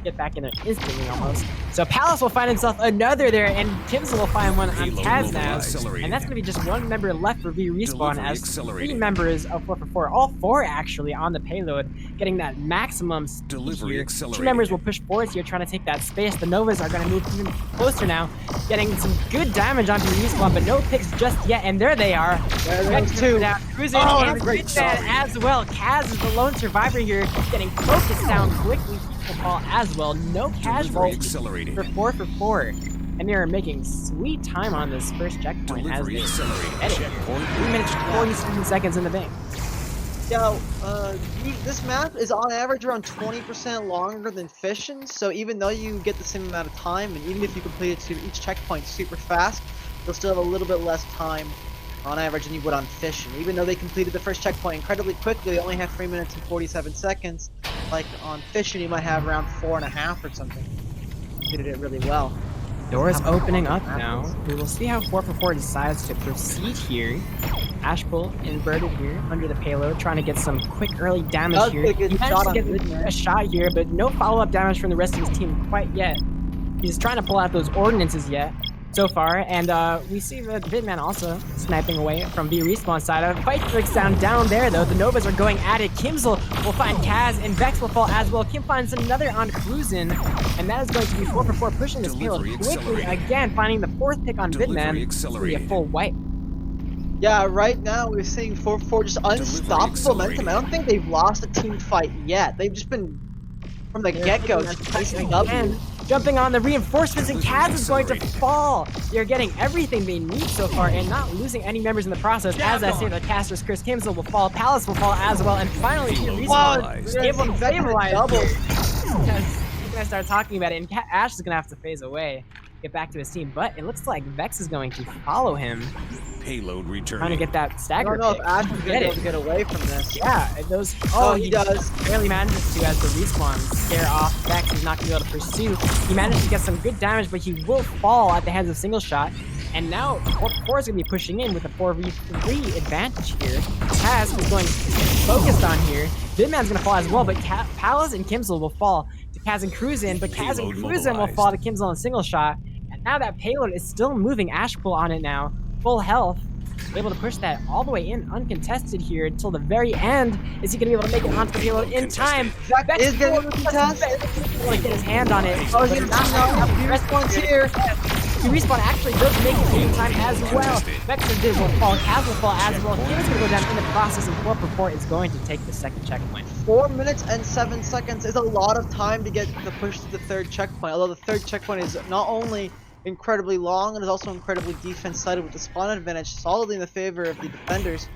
Get back in there instantly almost. So Palace will find himself another there, and Kimsel will find one on Kaz now. And that's going to be just one member left for VRespawn, as 3 members of 4 for 4, all 4 actually on the payload, getting that maximum speed here. 2 members will push forwards here, trying to take that space. The Novas are going to move even closer now, getting some good damage on VRespawn, but no picks just yet. And there they are. There's 2. Cruising and great as well. Kaz is the lone survivor here, getting focused down quickly. Fall as well. No casualties for 4 for 4. And they are making sweet time on this first checkpoint as they edit here. 3 minutes 47 seconds in the bank. Yeah, this map is on average around 20% longer than Fission, so even though you get the same amount of time, and even if you complete it to each checkpoint super fast, you'll still have a little bit less time on average than you would on Fission. Even though they completed the first checkpoint incredibly quickly, they only have 3 minutes and 47 seconds. Like on Fission, you might have around 4.5 or something. You did it really well. Doors opening up now. We will see how 4 for 4 decides to proceed here. Ashpool inverted here under the payload, trying to get some quick early damage here. He managed to get a shot here, but no follow-up damage from the rest of his team quite yet. He's trying to pull out those ordinances yet. So far, and we see the Vidman also sniping away from VRespawn side. Fight breaks down there though. The Novas are going at it. Kimsel will find Kaz, and Vex will fall as well. Kim finds another on Cruisin', and that is going to be 4 for 4 pushing this payload quickly again, finding the 4th pick on Vidman. It's going to be a full wipe. Yeah, right now we're seeing 4 for 4 just unstoppable momentum. I don't think they've lost a team fight yet. They've just been, from the get-go, just chasing up. Jumping on the reinforcements, and Kaz is going to fall. They're getting everything they need so far and not losing any members in the process. As I say, the caster's Chris Kimsel will fall, Palace will fall as well, and finally VRespawn is able to stabilize. Because we're going to start talking about it, and Ash is going to have to phase away. get back to his team, but it looks like Vex is going to follow him, Payload returning. trying to get that I stagger don't know if pick. Ash is going to be able to get away from this. Yeah, those. Oh, he does. Barely manages to as the respawn scare off Vex. He's not going to be able to pursue. He managed to get some good damage, but he will fall at the hands of Single Shot. And now 4 is going to be pushing in with a 4v3 advantage here. Kaz is going to get focused on here. Vidman's going to fall as well, but Palace and Kimzel will fall to Kaz and Cruisin, but Kaz and Cruisin will fall to Kimzel and Single Shot. And now that payload is still moving. Ashpool on it now, full health. Able to push that all the way in uncontested here until the very end. Is he going to be able to make it onto the payload in time? Vex is going to contest. Want to get his hand on it. Oh, he's not. VRespawn's here. VRespawn actually does make it in time as well. Vex and Div will fall. Kaz will fall as well. Kim's going to go down in the process, and 4 is going to take the second checkpoint. 4 minutes and 7 seconds is a lot of time to get the push to the third checkpoint. Although the third checkpoint is not only incredibly long and is also incredibly defense-sided with the spawn advantage solidly in the favor of the defenders.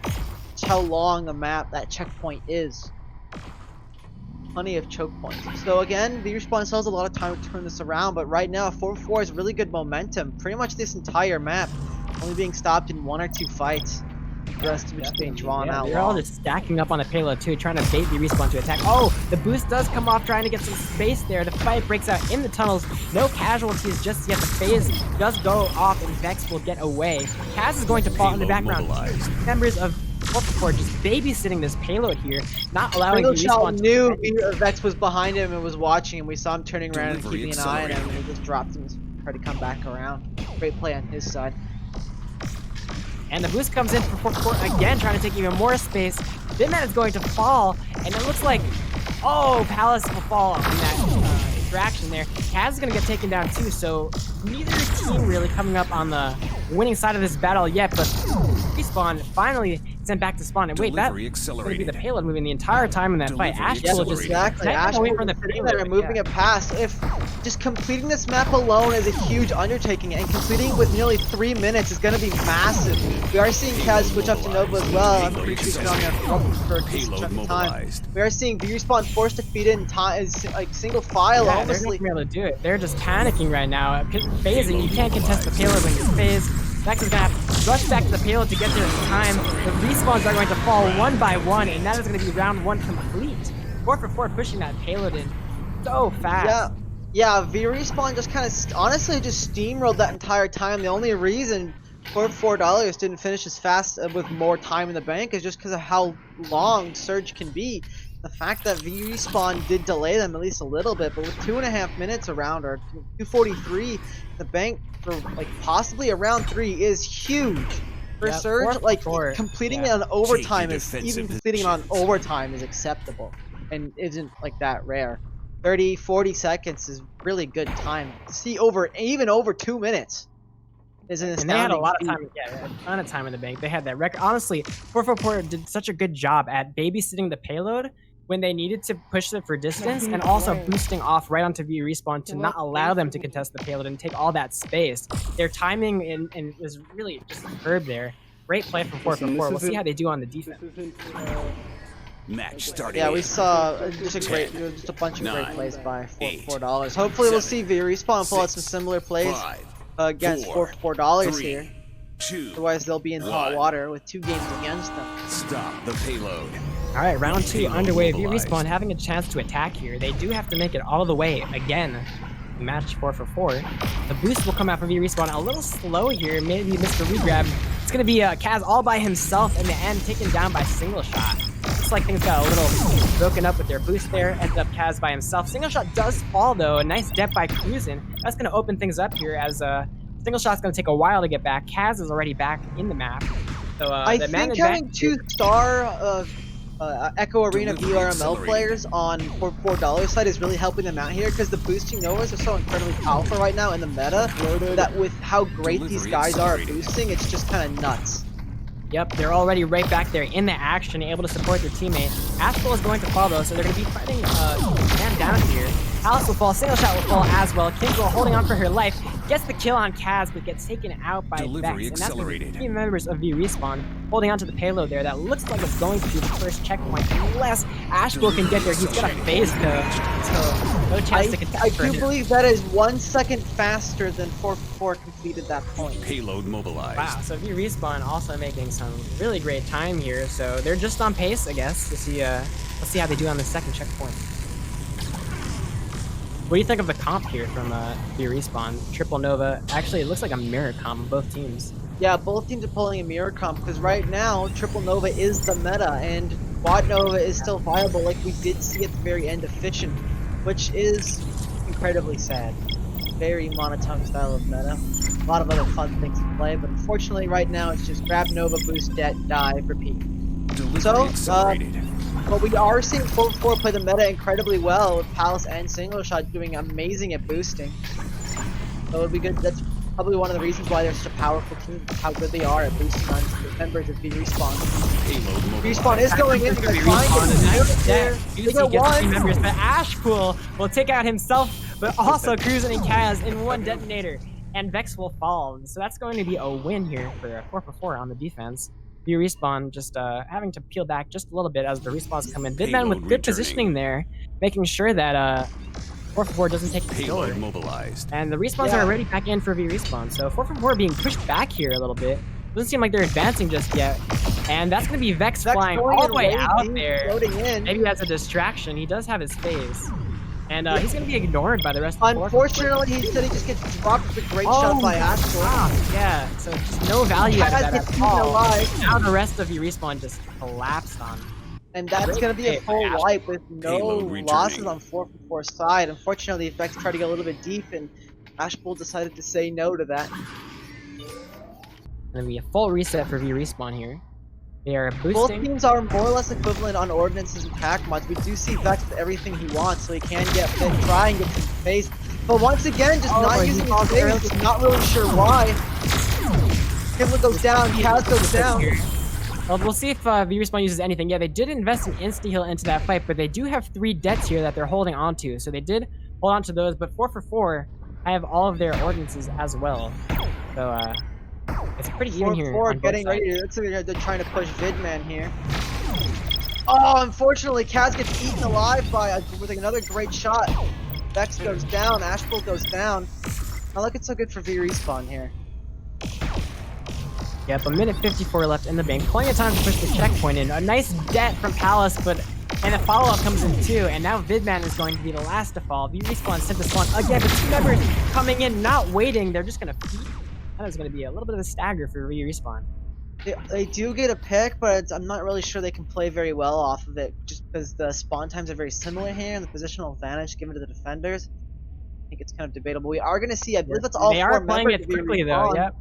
It's how long a map that checkpoint is. Plenty of choke points. So again, VRespawn still has a lot of time to turn this around, but right now 4-4 is really good momentum. Pretty much this entire map only being stopped in 1 or 2 fights. The rest of it's being drawn out. They're all just stacking up on the payload too, trying to bait VRespawn to attack. Oh, the boost does come off, trying to get some space there. The fight breaks out in the tunnels. No casualties just yet. The phase does go off, and Vex will get away. Kaz is going to fall in the background. Members of 4-4 just babysitting this payload here, not allowing VRespawn to knew Vex was behind him and was watching, and we saw him turning around and keeping an eye on him, and he just dropped him and tried to come back around. Great play on his side. And the boost comes in for 4-4 again, trying to take even more space. Vidman is going to fall, and it looks like, oh, Palace will fall on that interaction there. Kaz is going to get taken down too, so neither team really coming up on the winning side of this battle yet, but VRespawn finally sent back to spawn. And wait, that's going to be the payload moving the entire time in that fight. Ashpool will just away from the payload and moving it past. If just completing this map alone is a huge undertaking, and completing it with nearly 3 minutes is going to be massive. We are seeing Kaz switch up to Nova as well. I'm pretty sure he's on there for a decent chunk of time. We are seeing VRespawn forced to feed in time, like single file. Yeah, they're not going to be able to do it. They're just panicking right now. Phasing, you can't contest the payload when you phase. Vex is going to have to rush back to the payload to get there in time. The respawns are going to fall 1 by 1, and that is going to be round 1 complete. 4-4 pushing that payload in so fast. Yeah, VRespawn just kind of honestly just steamrolled that entire time. The only reason $4 didn't finish as fast with more time in the bank is just because of how long Surge can be. The fact that VRespawn did delay them at least a little bit, but with 2.5 minutes around, or 2:43, the bank for like possibly around 3 is huge. For Surge, like completing it on overtime is completing it on overtime is acceptable and isn't like that rare. 30-40 seconds is really good time. To see even over 2 minutes is an astounding. And they had a lot of time, a ton of time in the bank. They had that record. Honestly, 4-4 did such a good job at babysitting the payload when they needed to push it for distance, and also boosting off right onto VRespawn to not allow them to contest the payload and take all that space. Their timing and was really just superb there. Great play from 4-4. We'll see how they do on the defense. Match started. Yeah, we saw just a bunch of great plays by $4. Hopefully, we'll see VRespawn pull out some similar plays against $4 here. Otherwise, they'll be in hot water with 2 games against them. Stop the payload. All right, round 2 underway. VRespawn having a chance to attack here. They do have to make it all the way again. Match 4-4. The boost will come out from VRespawn a little slow here. Maybe Mr. Regrab. It's going to be Kaz all by himself in the end, taken down by Single Shot. Looks like things got a little broken up with their boost there. Ended up Kaz by himself. Single Shot does fall though. A nice dep by Cruisin. That's going to open things up here as Single Shot's going to take a while to get back. Kaz is already back in the map. So I think having 2-star Echo Arena VRML players on $4 side is really helping them out here, because the boosting Novas are so incredibly powerful right now in the meta that with how great these guys are at boosting, it's just kind of nuts. Yep, they're already right back there in the action, able to support their teammate. Ashpool is going to fall though, so they're going to be fighting man down here. Alice will fall, Single Shot will fall as well. Kimzel holding on for her life, gets the kill on Kaz, but gets taken out by Vex. And that's going to be 3 members of VRespawn holding on to the payload there. That looks like it's going to be the first checkpoint, unless Ashpool can get there. He's got a phase to No chance to contest I for do him. believe that is 1 second faster than 444 completed that point. Payload mobilized. Wow, so VRespawn also making some really great time here. So they're just on pace, I guess, to see, let's see how they do on the second checkpoint. What do you think of the comp here from VRespawn? Triple Nova. Actually, it looks like a mirror comp on both teams. Yeah, both teams are pulling a mirror comp because right now Triple Nova is the meta and Quad Nova is still viable, like we did see at the very end of Fission, which is incredibly sad. Very monotone style of meta. A lot of other fun things to play, but unfortunately right now it's just grab Nova, boost, dive, repeat. Delivery accelerated. But we are seeing 444 play the meta incredibly well with Palace and Single Shot doing amazing at boosting. So it'll be good. That's probably one of the reasons why they're such a powerful team, how good they are at boosting on the members of VRespawn. VRespawn is going in, they're trying to get three members, but Ashpool will take out himself, but also Cruisin' and Kaz in one detonator, and Vex will fall. So that's going to be a win here for 444 on the defense. VRespawn just having to peel back just a little bit as the respawns come in. Vidman with good positioning there, making sure that 444 doesn't take the door. Mobilized. And the respawns are already back in for VRespawn. So 444 being pushed back here a little bit. Doesn't seem like they're advancing just yet. And that's going to be Vex flying all the way out there. Maybe that's a distraction. He does have his phase. And he's going to be ignored by the rest of the Unfortunately, he said he just gets dropped with a great shot by Ashpool. Wow. Yeah, so just no value out of that at all. Now the rest of VRespawn just collapsed on him. And that's going to be a full wipe with no losses on 444's side. Unfortunately, Vex tried to get a little bit deep, and Ashpool decided to say no to that. Going to be a full reset for VRespawn here. They are boosting. Both teams are more or less equivalent on ordinances and attack mods. We do see Vex with everything he wants, so he can try and get some space. But once again, just not using his phase, just not really sure why. Kibla goes down, Kaz goes down. Well, we'll see if VRespawn uses anything. Yeah, they did invest an insta-heal into that fight, but they do have 3 deaths here that they're holding on to. So they did hold on to those, but 444 have all of their ordinances as well. So, it's pretty even here. 4-4 getting ready to, looks like they're trying to push Vidman here. Oh, unfortunately, Kaz gets eaten alive by with another great shot. Vex goes down, Ashpool goes down. Not looking so good for VRespawn here. Yep, a minute 54 left in the bank. Plenty of time to push the checkpoint in. A nice debt from Palace, and the follow-up comes in too, and now Vidman is going to be the last to fall. VRespawn sent to spawn again, but 2 members coming in, not waiting. They're just going to feed. That is going to be a little bit of a stagger for VRespawn. They do get a pick, but I'm not really sure they can play very well off of it, just because the spawn times are very similar here, and the positional advantage given to the defenders. I think it's kind of debatable. We are going to see, I believe that's all 4 members. They are playing it of quickly though, yep.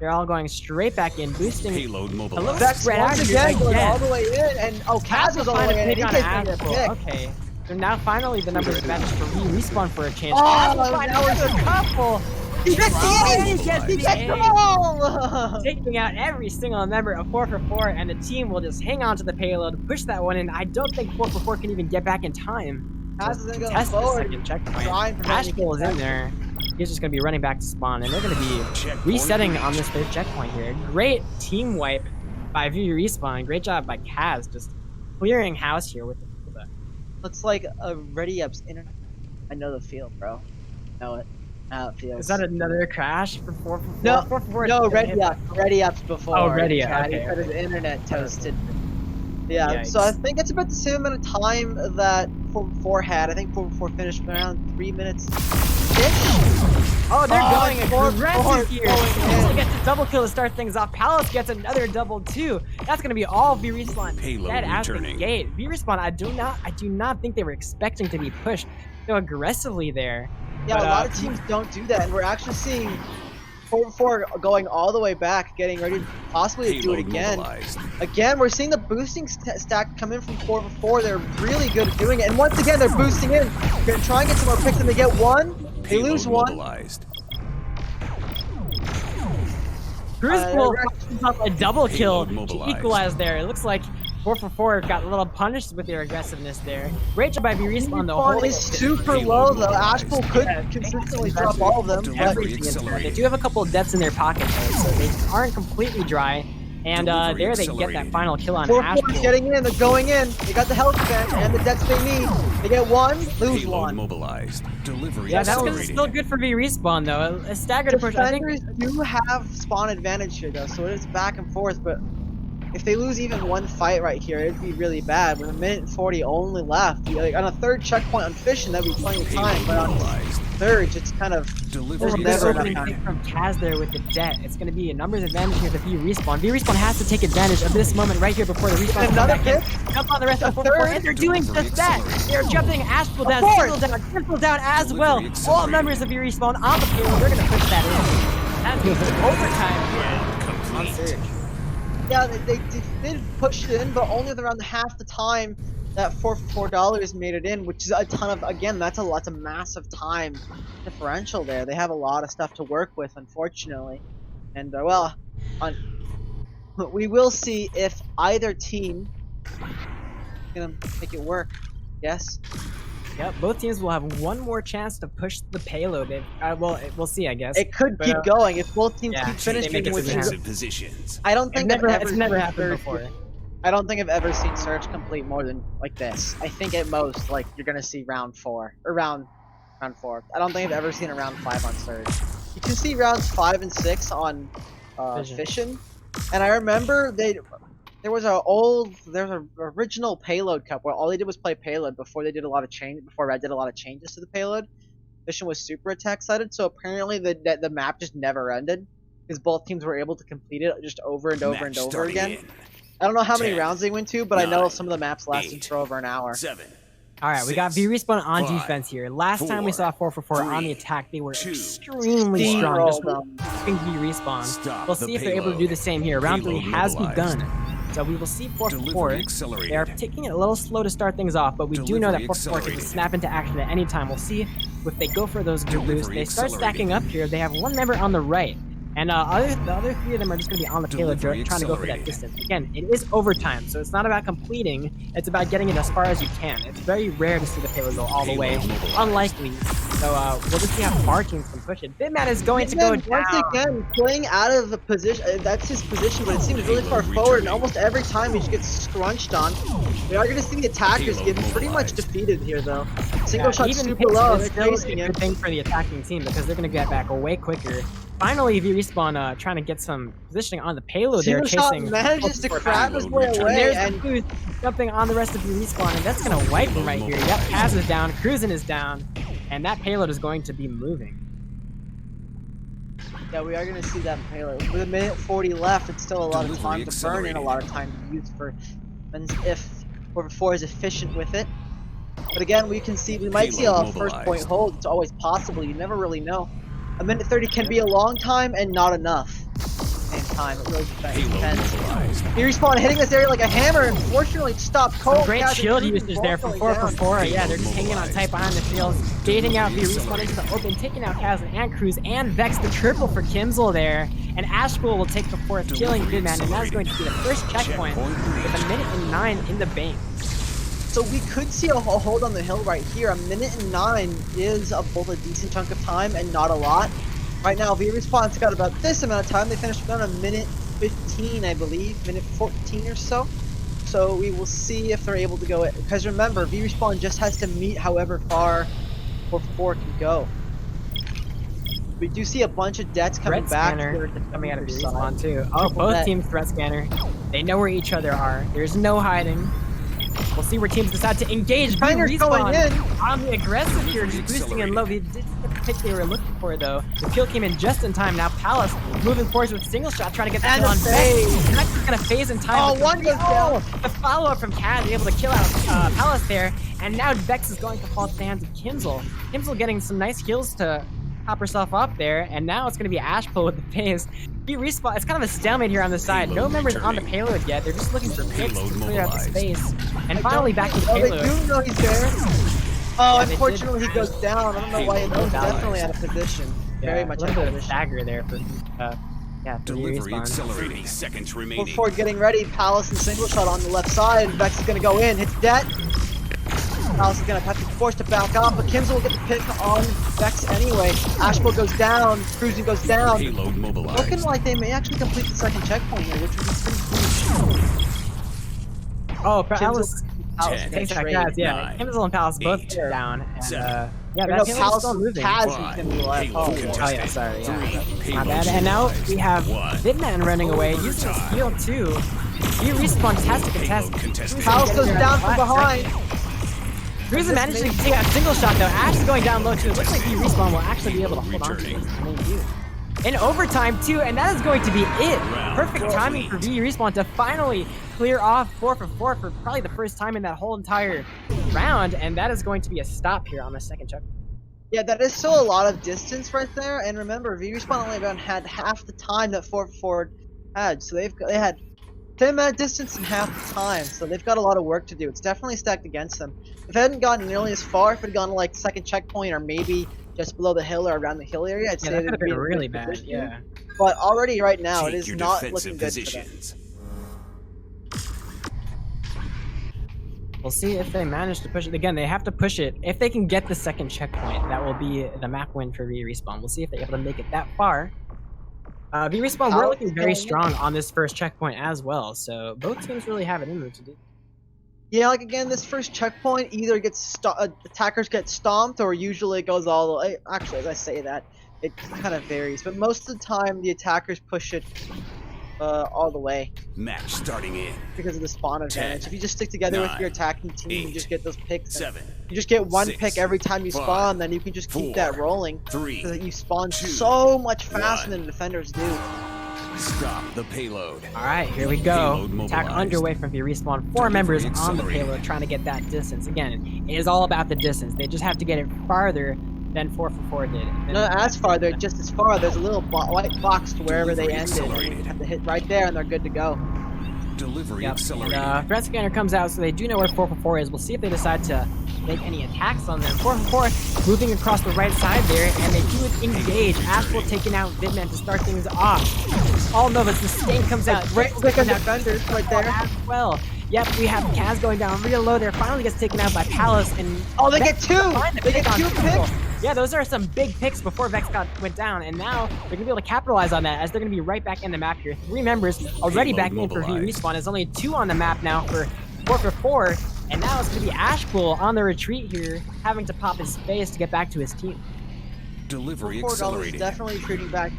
They're all going straight back in, boosting. Payload mobilized. A little Vex spread once out again here going all the way in, and Kaz was all the way in, and he gets a pick. Okay, so now finally the numbers match for VRespawn for a chance. Oh, now it's a couple. He gets the goal! Taking out every single member of 444, and the team will just hang on to the payload, push that one in. I don't think 444 can even get back in time. Kaz is going to go Test the forward. second checkpoint. Ashpool is in there. He's just going to be running back to spawn, and they're going to be resetting on this 3rd checkpoint here. Great team wipe by VRespawn. Great job by Kaz, just clearing house here with the. Looks like a Ready Up's internet. I know the feel, bro. I know it. How it feels. Is that another crash for 444? No, 444 no, Ready Up's before. Oh, Ready Up. He Okay. said his internet toasted. Yeah, Yikes. so I think it's about the same amount of time that 444 had. I think 444 finished around 3 minutes. Oh, they're going aggressive 4-4 here. going in. They get the double kill to start things off. Palace gets another double too. That's going to be all VRespawn dead out the gate. VRespawn, I do not think they were expecting to be pushed so aggressively there. Yeah, but, a lot of teams don't do that, and we're actually seeing 4-4 going all the way back, getting ready to possibly do it again. Mobilized. Again, we're seeing the boosting stack come in from 4-4. They're really good at doing it, and once again, they're boosting in. They're gonna try and get some more picks, and they get one. They lose one. Mobilized. Crucible up a double kill to mobilized. equalize there. It looks like 4-4 got a little punished with their aggressiveness there. Great job by VRespawn though. Respawn is super low though. Ashpool could consistently drop all of them. But Everything is there. They do have a couple of deaths in their pocket though, so they aren't completely dry. And Delivery there they get that accelerated. final kill on 4-4 Ashpool. is getting in. They're going in. They got the health event and the deaths they need. They get one, lose Payload one. mobilized. Delivery Yeah, that's accelerated. still good for VRespawn though. A staggered approach. I think. Defenders do have spawn advantage here though, so it is back and forth. But if they lose even one fight right here, it'd be really bad. With 1:40 only left, like on a third checkpoint on fishing, that'd be plenty of time. Payload But on mobilized. third, it's kind of Delivery There's never this enough opening time. pick from Kaz there with the debt. It's going to be a numbers advantage here to VRespawn. VRespawn has to take advantage of this moment right here before the respawn. Another come back pick. in. Jump on the rest of the 4-4, third. and they're doing just that. They're jumping Ashpool down, course. Single down, Triple down as Delivery well. All accelerated. members of VRespawn on the payload. They're going to push that in. That means overtime here on Surge. Yeah, they did push it in, but only around half the time that $4 made it in, which is a ton of, again, that's a massive time differential there. They have a lot of stuff to work with, unfortunately. And, we will see if either team is going to make it work. Yes? Yep, both teams will have one more chance to push the payload. Well, we'll see, I guess. It could But, keep going if both teams yeah, keep they finishing, make it which to the is, Defensive positions. I don't think I've it's never happened Surge- before. I don't think I've ever seen Surge complete more than like this. I think at most, like, you're gonna see round 4 or round 4. I don't think I've ever seen a round 5 on Surge. You can see rounds 5 and 6 on Fission, and I remember there was an original payload cup where all they did was play payload before they did a lot of before Red did a lot of changes to the payload. Fission was super attack sided, so apparently the map just never ended because both teams were able to complete it just over and over and over again. I don't know how many 10, rounds they went to, but I know 9, some of the maps lasted 8, for over an hour. 7. All right, we got 6, VRespawn on 5, defense here. Last time we 4, saw 444 on 3, the attack, they were 2, extremely strong. Steamrolled Just keeping VRespawn. Stop We'll the see if they're able to payload. do the same here. Round 3 Payload has mobilized. begun. So we will see 444. Delivery They accelerated. are taking it a little slow to start things off, but we do know that Delivery 444 can accelerated. snap into action at any time. We'll see if they go for those good boosts. Delivery They start accelerated. stacking up here. They have one member on the right. And the other 3 of them are just going to be on the payload Delivery trying to go for that accelerated. distance. Again, it is overtime, so it's not about completing. It's about getting it as far as you can. It's very rare to see the payload go all the way. Payload mobilized. Unlikely. So we'll just see how far teams can push it. Bitman is going to go Hitman, down. once again, playing out of the position, that's his position, but it seems really far forward, and almost every time he just gets scrunched on. We are going to see the attackers Payload get pretty much mobilized. defeated here, though. Single shot even super picks low, is they're still chasing a it. good thing for the attacking team because they're going to get back way quicker. Finally, VRespawn trying to get some positioning on the payload there, Single shot chasing. manages to 444 crab his way Payload And away, there's and the boost jumping on the rest of VRespawn, and that's going to wipe him right here. Yep, Kaz is down, Cruisin is down, and that payload is going to be moving. yeah, we are going to see that payload. With 1:40 left, it's still a lot of Delivery time to burn and a lot of time to use for, and if 444 is efficient with it. But again, we might see a Payload first point mobilized. hold. It's always possible. You never really know. 1:30 can be a long time and not enough. At the same time, it really Payload depends. mobilized. VRespawn hitting this area like a hammer. Unfortunately, stopped cold. Great Kaz shield and usage there from both going 444. Yeah, they're just hanging on tight behind the fields, baiting out VRespawn into the open, taking out Kaz and Cruz and Vex the triple for Kimzel there. And Ashpool will take the 4th, killing Goodman, and that's going to be the first checkpoint with 1:09 in the bank. So we could see a hold on the hill right here. 1:09 is both a decent chunk of time and not a lot. Right now, VRespawn's got about this amount of time. They finished around 1:15, I believe, 1:14 or so. So we will see if they're able to go it. Because remember, VRespawn just has to meet however far 4 can go. We do see a bunch of deaths coming Threat back. scanner to the coming out of defender VRespawn side. too. Oh, Triple both net. teams threat scanner. They know where each other are. There's no hiding. We'll see where teams decide to engage. Defender's going in. On the aggressive here, just boosting in low. They didn't get the pick they were looking for though. The kill came in just in time. Now Palace moving forward with single shot, trying to get the And kill a on phase. Vex. Vex is gonna phase in time. Oh, but the one goes down. The follow up from Kaz, able to kill out Palace there, and now Vex is going to fall to the hands of Kimzel. Kimzel getting some nice kills to pop herself up there, and now it's going to be Ashpool with the phase. VRespawn, it's kind of a stalemate here on the side. No Payload members on the returning. payload yet. They're just looking for picks Payload to clear out the mobilized. space. And finally back to the Oh, they payload. do know he's there. Oh, Yeah, they unfortunately did. he goes down. I don't know why. He's Payload definitely mobilized. out of position. Very Yeah, much a out little of bit of a position. stagger there for Delivery VRespawn. accelerating. 30 seconds remaining. Before getting ready, Palace and single shot on the left side. Vex is gonna go in, hits debt. Palace is gonna have to be forced to back off, but Kimsel will get the pick on Vex anyway. Ashbo goes down, Cruising goes down. Payload mobilized. Looking like they may actually complete the second checkpoint here, which would be pretty huge. Oh, Palace. Palace 10, gonna Thanks, trade. guys. Yeah, 9, Kimsel and Palace both 8, down. And, 7, yeah, No, that Kimsel's Palace still moving. Kaz Five. is gonna be left. Payload Oh, contested. Oh yeah, sorry. Yeah. 3. My Payload bad. And now we have 1. Vidman running away, using his heal too. VRespawn just has to contest. Payload contested. Palace goes down from behind. Cruiser managed to take out a single shot though. Ash is going down low too. It looks like VRespawn will actually be able to hold on to his main view. In overtime too, and that is going to be it. Perfect timing for VRespawn to finally clear off 4 for 4 for probably the first time in that whole entire round, and that is going to be a stop here on the second check. Yeah, that is still a lot of distance right there. And remember, VRespawn only about had half the time that 4 for 4 had, so they had 10-minute distance in half the time, so they've got a lot of work to do. It's definitely stacked against them. If it hadn't gotten nearly as far, if it had gone to like second checkpoint or maybe just below the hill or around the hill area, I'd say that could they'd have be been in a really good bad. position. Yeah. But already right now, it Take is your not defensive looking good for them. positions. We'll see if they manage to push it. Again, they have to push it. If they can get the second checkpoint, that will be the map win for VRespawn. We'll see if they're able to make it that far. VRespawn, we're looking very strong on this first checkpoint as well, so both teams really have it in them to do. Yeah, like again, this first checkpoint either gets attackers get stomped or usually it goes all the way. Actually, as I say that, it kind of varies, but most of the time the attackers push it all the way Match starting in. because of the spawn advantage. 10, If you just stick together with 9, your attacking team, you 8, just get those picks. 7. You just get one 6, pick every time you 5, spawn, then you can just keep that 4, rolling. 3. So that you spawn 2, so much faster 1. than the defenders do. Stop the payload. All right, here we go. Payload Attack mobilized. underway from VRespawn. 4 Delivery members on the accelerated. payload trying to get that distance. Again, it is all about the distance. They just have to get it farther than 4 for 4 did. And Not as far, they're just as far. There's a little white box to wherever they Delivery ended. And accelerated. you have to hit right there and they're good to go. Delivery Yep. accelerated. Threat scanner comes out, so they do know where 4 for 4 is. We'll see if they decide to make any attacks on them. 4 for 4 moving across the right side there, and they do engage. Ashwell taking out Vidman to start things off. All Novas, the stain comes out. Great pick on defenders right there. As well. Yep, we have Kaz going down real low there. Finally gets taken out by Palace, and Oh, they get two! Find the They pick get on 2 Kimsel. picks! Yeah, those are some big picks before Vex went down, and now they're gonna be able to capitalize on that as they're gonna be right back in the map here. 3 members already Payload back in for mobilized. VRespawn. There's only 2 on the map now for 4 for 4, and now it's gonna be Ashpool on the retreat here, having to pop his face to get back to his team. Delivery $4 is accelerated. definitely retreating back.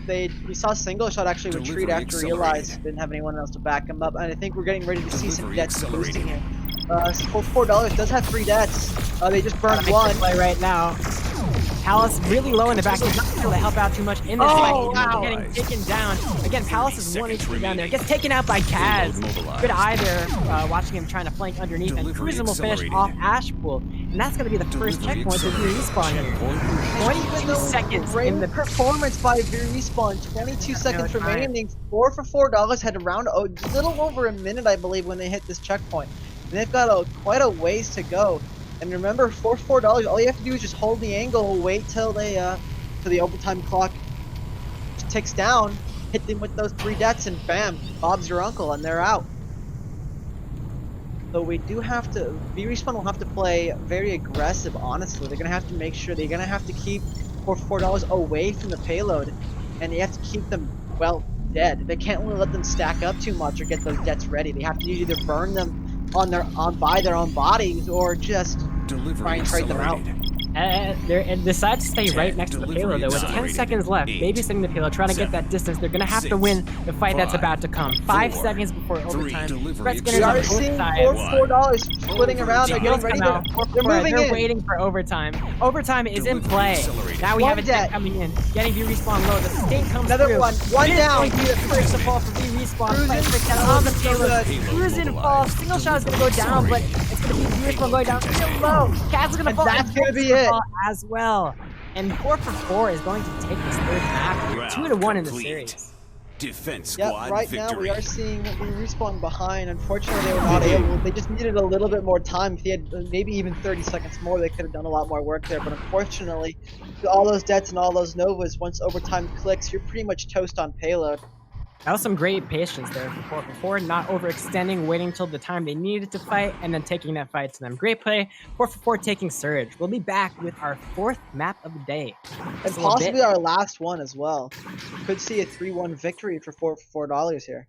We saw Single Shot actually retreat Delivery after realized accelerated. didn't have anyone else to back him up, and I think we're getting ready to see some Delivery deaths boosting accelerated. here. So $4 does have 3 deaths. They just burned Makes one. the play right now. Palace really low in the back. He's not able to help out too much in this fight. He's wow. getting taken down. Again, Palace is 1 seconds HP down there. remaining. Gets taken out by Kaz. Payload mobilized. Good eye there, watching him trying to flank underneath. And Delivery Cruisin will finish accelerated. off Ashpool. And that's going to be the first Delivery checkpoint to Respawn here. 22 seconds Great in the performance by Respawn. 22 seconds time. remaining. 4 for $4 had around a little over a minute, I believe, when they hit this checkpoint. And they've got quite a ways to go. And remember, for $4, all you have to do is just hold the angle, wait till they till the overtime clock ticks down, hit them with those 3 deaths, and bam, Bob's your uncle, and they're out. So we do have to, VRespawn will have to play very aggressive, honestly. They're going to have to make sure, they're going to have to keep $4 away from the payload, and you have to keep them, well, dead. They can't really let them stack up too much or get those deaths ready. They have to either burn them by their own bodies or just try and trade them out. They decide to stay right next to the payload though. With 10 accelerated. seconds left, 8, babysitting the payload, trying to get that distance. They're gonna have to 6, win the fight that's 5, about to come. 5 4, seconds before 3, overtime. delivery Threat We scanners on are both seeing sides. $4 splitting around. They're getting Shields ready come to. out. They're moving They're in. waiting for overtime. Overtime is in Delivery play. accelerated. Now we have a One jet dead. coming in, getting V-Respawn low. The state comes Another through. one. It One is down. going to be the first of all for V-Respawn. Cruisin'. Fight for down on the So payload. good. Cruisin' Payload falls. mobilized. Single shot is going to go down, but it's going to be V-Respawn going down real low. Kaz is going to And fall. that's and gonna Vex be gonna it. fall as well. And 4 for 4 is going to take this third map here. Round 2-1 in the complete. series. Defense Yep, squad right victory. now we are seeing Respawn behind. Unfortunately, they were not able. They just needed a little bit more time. If they had maybe even 30 seconds more, they could have done a lot more work there. But unfortunately, with all those deaths and all those novas, once overtime clicks, you're pretty much toast on payload. That was some great patience there for 444, not overextending, waiting till the time they needed to fight, and then taking that fight to them. Great play. 444 taking Surge. We'll be back with our 4th map of the day. And possibly our last one as well. Could see a 3-1 victory for $4 here.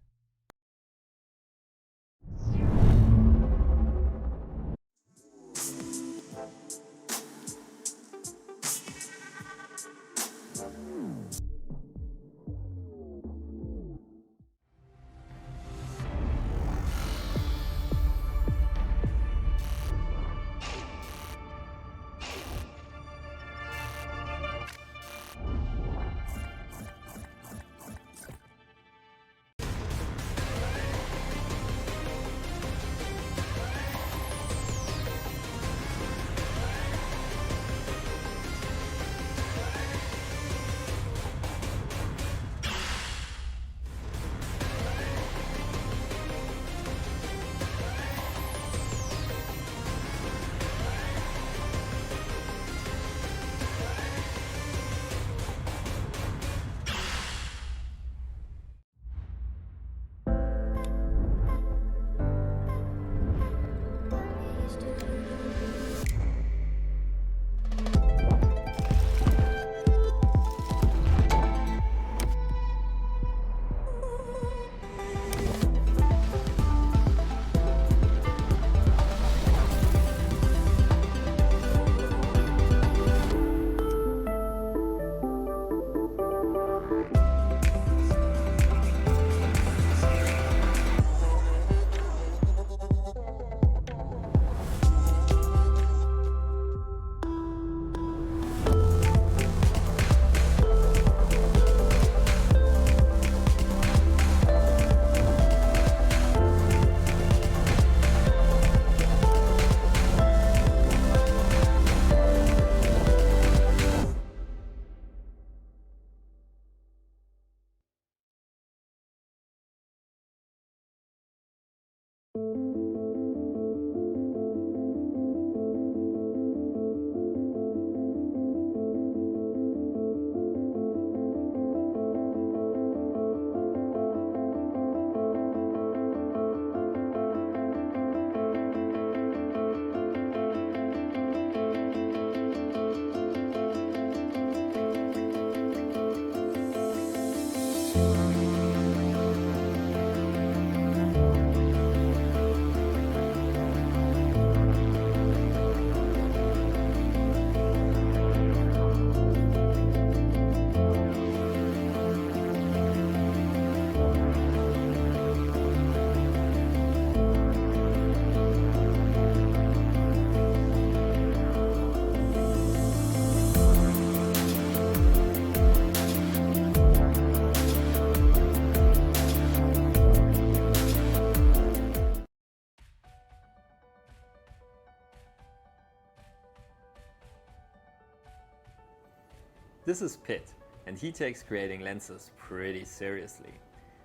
This is Pitt, and he takes creating lenses pretty seriously.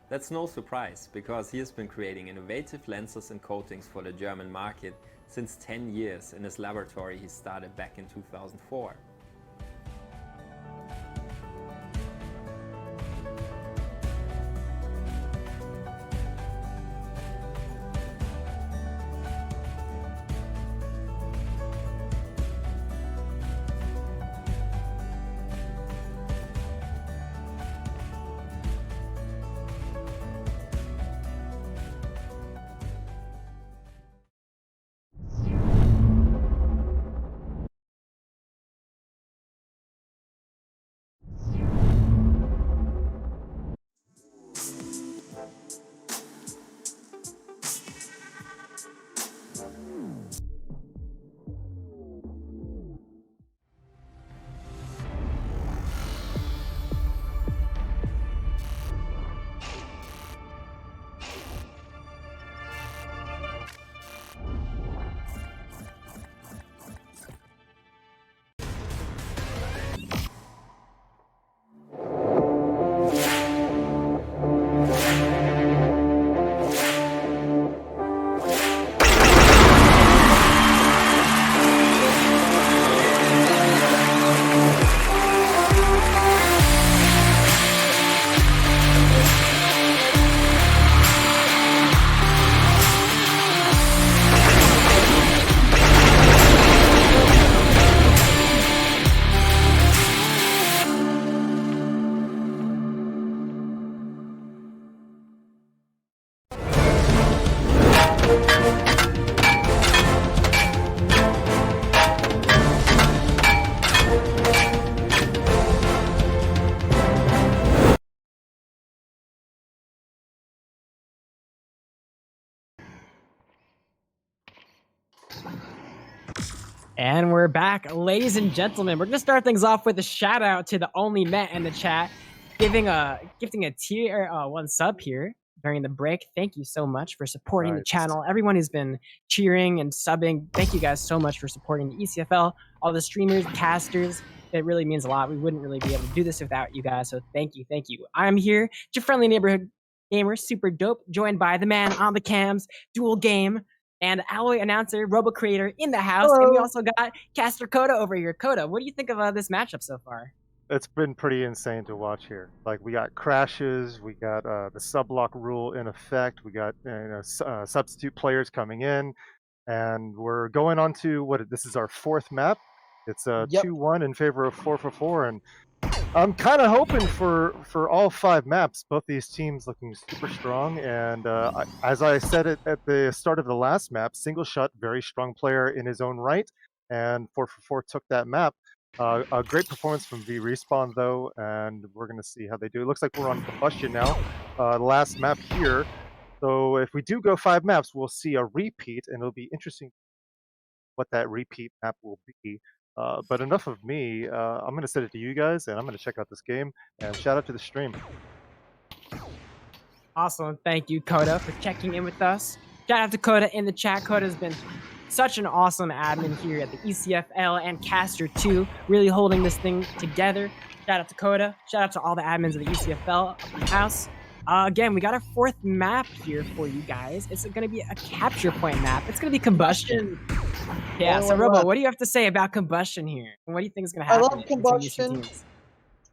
That's no surprise, because he has been creating innovative lenses and coatings for the German market since 10 years in his laboratory he started back in 2004. And we're back, ladies and gentlemen. We're gonna start things off with a shout out to the Only Met in the chat, gifting a tier 1 sub here during the break. Thank you so much for supporting the channel. Everyone who's been cheering and subbing, thank you guys so much for supporting the ECFL, all the streamers, casters. It really means a lot. We wouldn't really be able to do this without you guys. So thank you, thank you. I'm here, your friendly neighborhood gamer, super dope, joined by the man on the cams, dual game, and Alloy announcer, Robo Creator in the house. Hello. And we also got Caster Coda over here. Coda, what do you think of this matchup so far? It's been pretty insane to watch here. Like, we got crashes, we got the sub-block rule in effect, we got substitute players coming in, and we're going on to this is our 4th map. It's 2-1 in favor of 4for4, and I'm kind of hoping for all 5 maps. Both these teams looking super strong, and as I said it at the start of the last map, Single Shot, very strong player in his own right, and 4for4 took that map. A great performance from VRespawn though, and we're going to see how they do. It looks like we're on Combustion now, the last map here. So if we do go 5 maps, we'll see a repeat, and it'll be interesting what that repeat map will be. But enough of me. I'm going to send it to you guys, and I'm going to check out this game. And shout out to the stream. Awesome. Thank you, Coda, for checking in with us. Shout out to Coda in the chat. Coda's been such an awesome admin here at the ECFL and Caster 2, really holding this thing together. Shout out to Coda. Shout out to all the admins of the ECFL up in the house. Again, we got our 4th map here for you guys. It's going to be a capture point map. It's going to be Combustion. Yeah, so Robo, what do you have to say about Combustion here? And what do you think is going to happen? I love Combustion.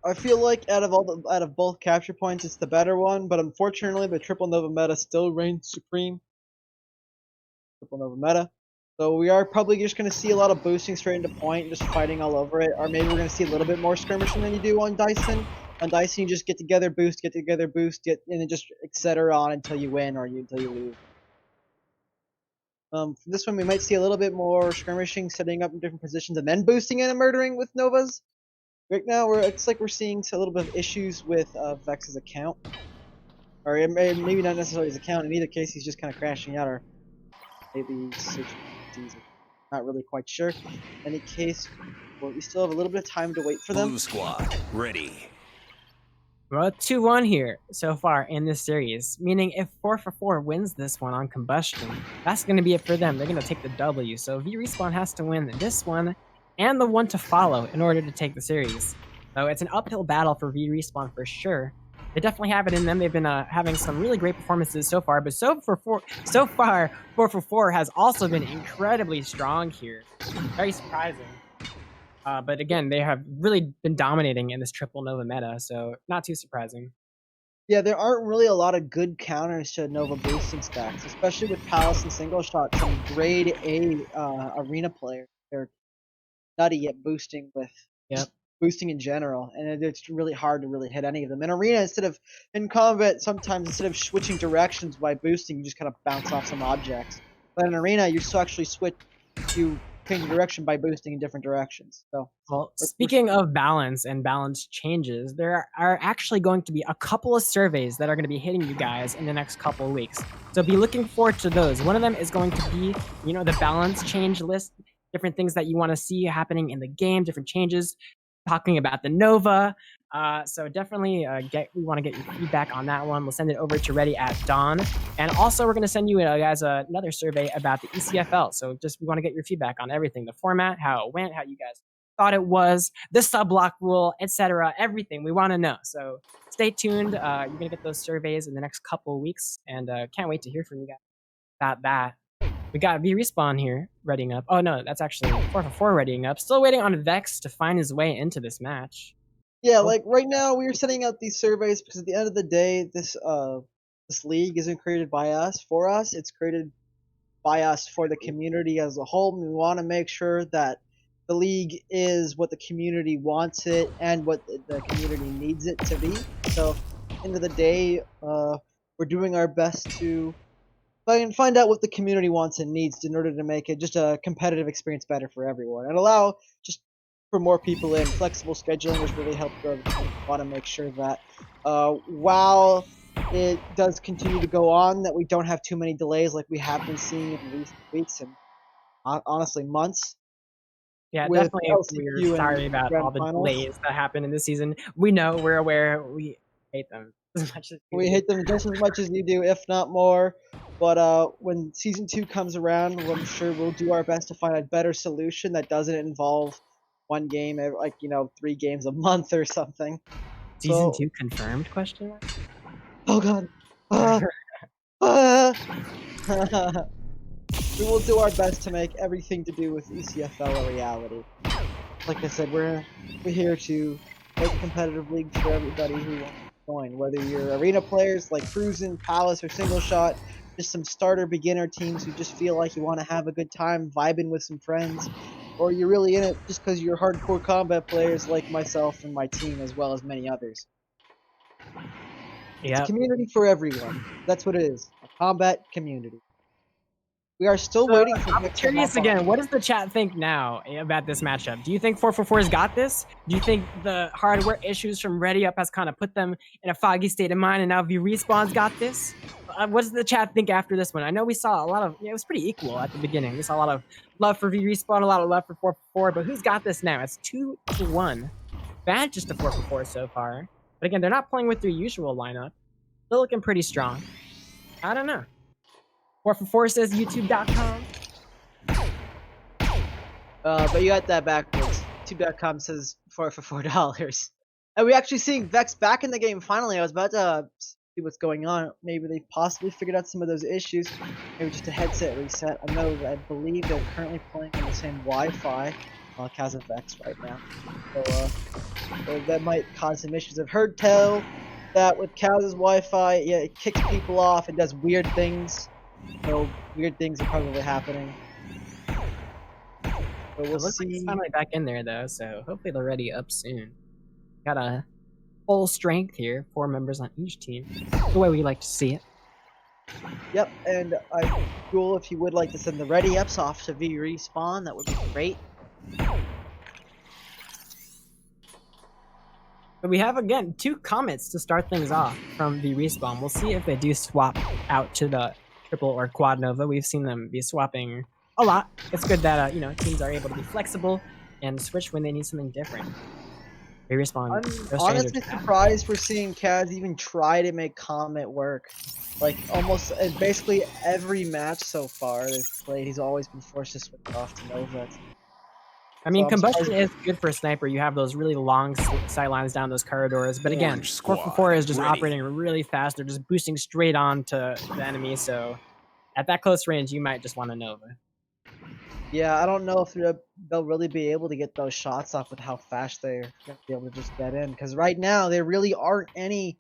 I feel like out of both capture points, it's the better one. But unfortunately, the Triple Nova meta still reigns supreme. Triple Nova meta. So we are probably just going to see a lot of boosting straight into point, just fighting all over it. Or maybe we're going to see a little bit more skirmishing than you do on Dyson. On Dyson, you just get together, boost, and then just etc. on until you win or until you lose. For this one, we might see a little bit more skirmishing, setting up in different positions, and then boosting in and murdering with Novas. Right now, it's like we're seeing a little bit of issues with Vex's account. Or maybe not necessarily his account. In either case, he's just kind of crashing out, or maybe he's not really quite sure. In any case, well, we still have a little bit of time to wait for them. Blue squad, ready. Well, 2-1 here so far in this series, meaning if 4for4 wins this one on Combustion, that's going to be it for them. They're going to take the W. So VRespawn has to win this one and the one to follow in order to take the series. So it's an uphill battle for VRespawn for sure. They definitely have it in them. They've been having some really great performances so far, but so far 4for4 has also been incredibly strong here. Very surprising. But again, they have really been dominating in this Triple Nova meta, so not too surprising. Yeah, there aren't really a lot of good counters to Nova boosting stacks, especially with Palace and Single Shot, some grade A arena players. They're nutty at boosting with boosting in general, and it's really hard to really hit any of them. In arena, in combat, sometimes instead of switching directions by boosting, you just kind of bounce off some objects. But in arena, you still actually change direction by boosting in different directions. So, well, speaking of balance and balance changes, there are actually going to be a couple of surveys that are going to be hitting you guys in the next couple of weeks. So be looking forward to those. One of them is going to be, the balance change list, different things that you want to see happening in the game, different changes, talking about the Nova. So definitely we want to get your feedback on that one. We'll send it over to ready at dawn. And also we're going to send you guys another survey about the ECFL. So we want to get your feedback on everything, the format, how it went, how you guys thought it was, the sub-block rule, etc. Everything we want to know. So stay tuned. You're going to get those surveys in the next couple of weeks, and can't wait to hear from you guys about that. We got VRespawn here readying up. Oh no, that's actually 4for4 readying up. Still waiting on Vex to find his way into this match. Yeah, like right now we are sending out these surveys because at the end of the day, this league isn't created by us for us. It's created by us for the community as a whole. We want to make sure that the league is what the community wants it and what the community needs it to be. So, at the end of the day, we're doing our best to find out what the community wants and needs in order to make it just a competitive experience better for everyone and allow just for more people in. Flexible scheduling has really helped grow the team. We want to make sure that while it does continue to go on, that we don't have too many delays like we have been seeing in recent weeks and honestly months. Yeah, with definitely. LCQ We're in sorry about grand all the finals. delays that happened in the season. We know, we're aware, we hate them as much as you We do. hate them just as much as you do, if not more. But when season 2 comes around, I'm sure we'll do our best to find a better solution that doesn't involve one game, like 3 games a month or something. Season So, 2 confirmed? Question mark? oh god. Uh, we will do our best to make everything to do with ECFL a reality. Like I said, we're here to make a competitive league for everybody who wants to join. Whether you're arena players like Cruisin', Palace, or Single Shot, just some starter beginner teams who just feel like you want to have a good time vibing with some friends, or you're really in it just because you're hardcore combat players like myself and my team, as well as many others. It's a Yep. community for everyone. That's what it is. A combat community. We are still So, waiting for I'm Vic to curious hop on. again, what does the chat think now about this matchup? Do you think 444's got this? Do you think the hardware issues from Ready Up has kind of put them in a foggy state of mind and now VRespawn's got this? What does the chat think after this one? I know we saw a lot of, it was pretty equal at the beginning. We saw a lot of love for VRespawn, a lot of love for 444, but who's got this now? It's 2-1. Advantages to 444 so far. But again, they're not playing with their usual lineup. They're looking pretty strong. I don't know. 444 says youtube.com. But you got that backwards. YouTube.com says $4 for $4. And we actually seeing Vex back in the game finally. I was about to see what's going on. Maybe they possibly figured out some of those issues. Maybe just a headset reset. I believe they're currently playing on the same Wi-Fi as of Vex right now. So that might cause some issues. I've heard tell that with Kaz's Wi-Fi, yeah, it kicks people off and does weird things. So weird things are probably happening. So we'll It looks like see. it's finally back in there though, so hopefully they're ready up soon. Got a full strength here, 4 members on each team. The way we like to see it. Yep, and Jewel, if you would like to send the ready ups off to VRespawn, that would be great. But we have again 2 comments to start things off from VRespawn. We'll see if they do swap out to the triple or quad Nova. We've seen them be swapping a lot. It's good that teams are able to be flexible and switch when they need something different. VRespawn. I'm honestly surprised we're seeing Kaz even try to make Comet work. Like almost basically every match so far they've played, he's always been forced to switch off to Nova. I mean, So combustion is good for a sniper. You have those really long sight lines down those corridors. But again, 444 is just operating really fast. They're just boosting straight on to the enemy. So at that close range, you might just want a Nova. Yeah, I don't know if they'll really be able to get those shots off with how fast they're going to be able to just get in. Because right now, there really aren't any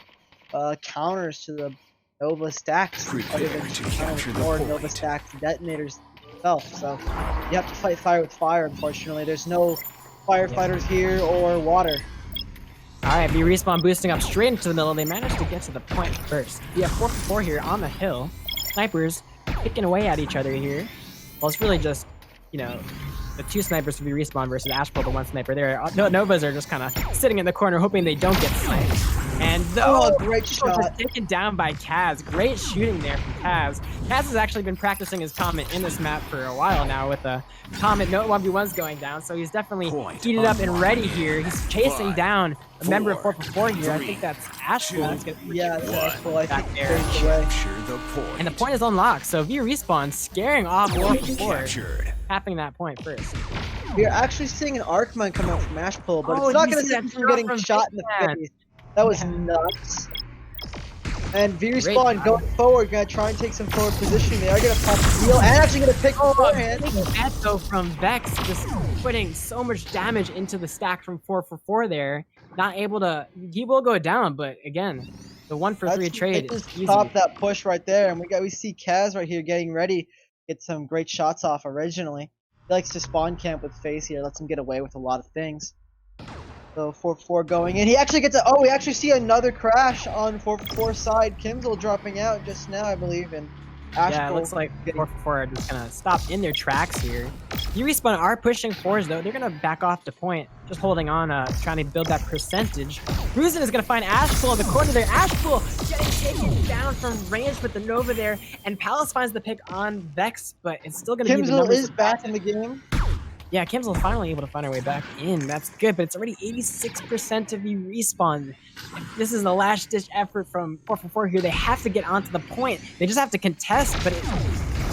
counters to the Nova stacks. Other than just more Nova stacks detonators itself. So you have to fight fire with fire, unfortunately. There's no firefighters here or water. Alright, VRespawn boosting up straight into the middle. They managed to get to the point first. We have 444 here on the hill. Snipers picking away at each other here. Well, it's really just, the 2 snipers to VRespawn versus Ashpool, the 1 sniper there. Novas are just kind of sitting in the corner hoping they don't get sniped. And great shot. Taken down by Kaz. Great shooting there from Kaz. Kaz has actually been practicing his Comet in this map for a while now with the Comet no 1v1s going down, so he's definitely heated up and ready here. He's chasing down a member of 444 here. I think that's Ashpool. Yeah, that's Ashpool. I think there. And the point is unlocked, so VRespawn scaring off 444. Tapping that point first. We're actually seeing an Arcmine come out from Ashpool, but it's not going to keep from getting shot in the face. That was nuts. And VRespawn going forward, gonna try and take some forward positioning. They are gonna pop the wheel and actually gonna pick forehand. That though from Vex, just putting so much damage into the stack from 444 there. Not able to, he will go down, but again, the 1-for-3 trade is easy. Stop that push right there, and we see Kaz right here getting ready, get some great shots off originally. He likes to spawn camp with Face here, lets him get away with a lot of things. So 444 going in. He actually gets we actually see another crash on 444's side. Kimsel dropping out just now, I believe, and Yeah, it looks like 444 are just gonna stop in their tracks here. VRespawn are pushing fours though. They're gonna back off the point, just holding on, trying to build that percentage. Cruisin' is gonna find Ashpool in the corner there. Ashpool getting taken down from range with the Nova there, and Palace finds the pick on Vex, but it's still gonna be the Kimsel is back in the game. Yeah, Kimsel finally able to find her way back in. That's good, but it's already 86% of VRespawn. This is the last-ditch effort from 444 here. They have to get onto the point. They just have to contest, but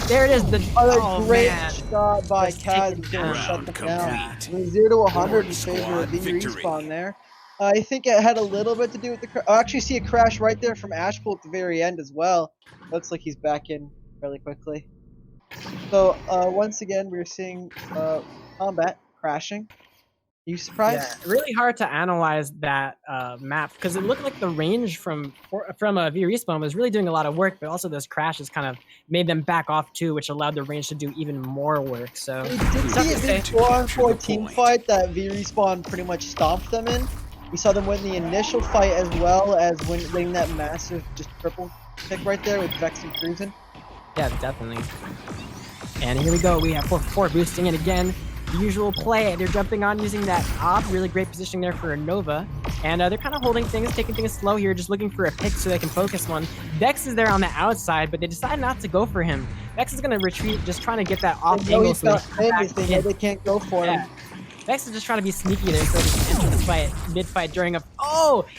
there it is. Another great Man. shot by Just Kaz taken is going to down. shut them down. Complete. 0 to 100 in Squad favor of victory. VRespawn there. I think it had a little bit to do with the crash. I actually see a crash right there from Ashpool at the very end as well. Looks like he's back in fairly quickly. So once again, we're seeing combat crashing. Are you surprised? Yeah, really hard to analyze that map because it looked like the range from VRespawn was really doing a lot of work, but also those crashes kind of made them back off too, which allowed the range to do even more work. So We did see a big 4-on-4 team fight that VRespawn pretty much stomped them in. We saw them win the initial fight as well as winning that massive just triple pick right there with Vex and Cruisin'. yeah, definitely. And here we go. We have 444 boosting it again. The usual play. They're jumping on using that op. Really great positioning there for a Nova. And they're kind of holding things, taking things slow here, just looking for a pick so they can focus one. Vex is there on the outside, but they decide not to go for him. Vex is going to retreat, just trying to get that off They know angle. he's got famous, they know they can't go for him. Vex is just trying to be sneaky there so he can enter this fight, mid-fight during a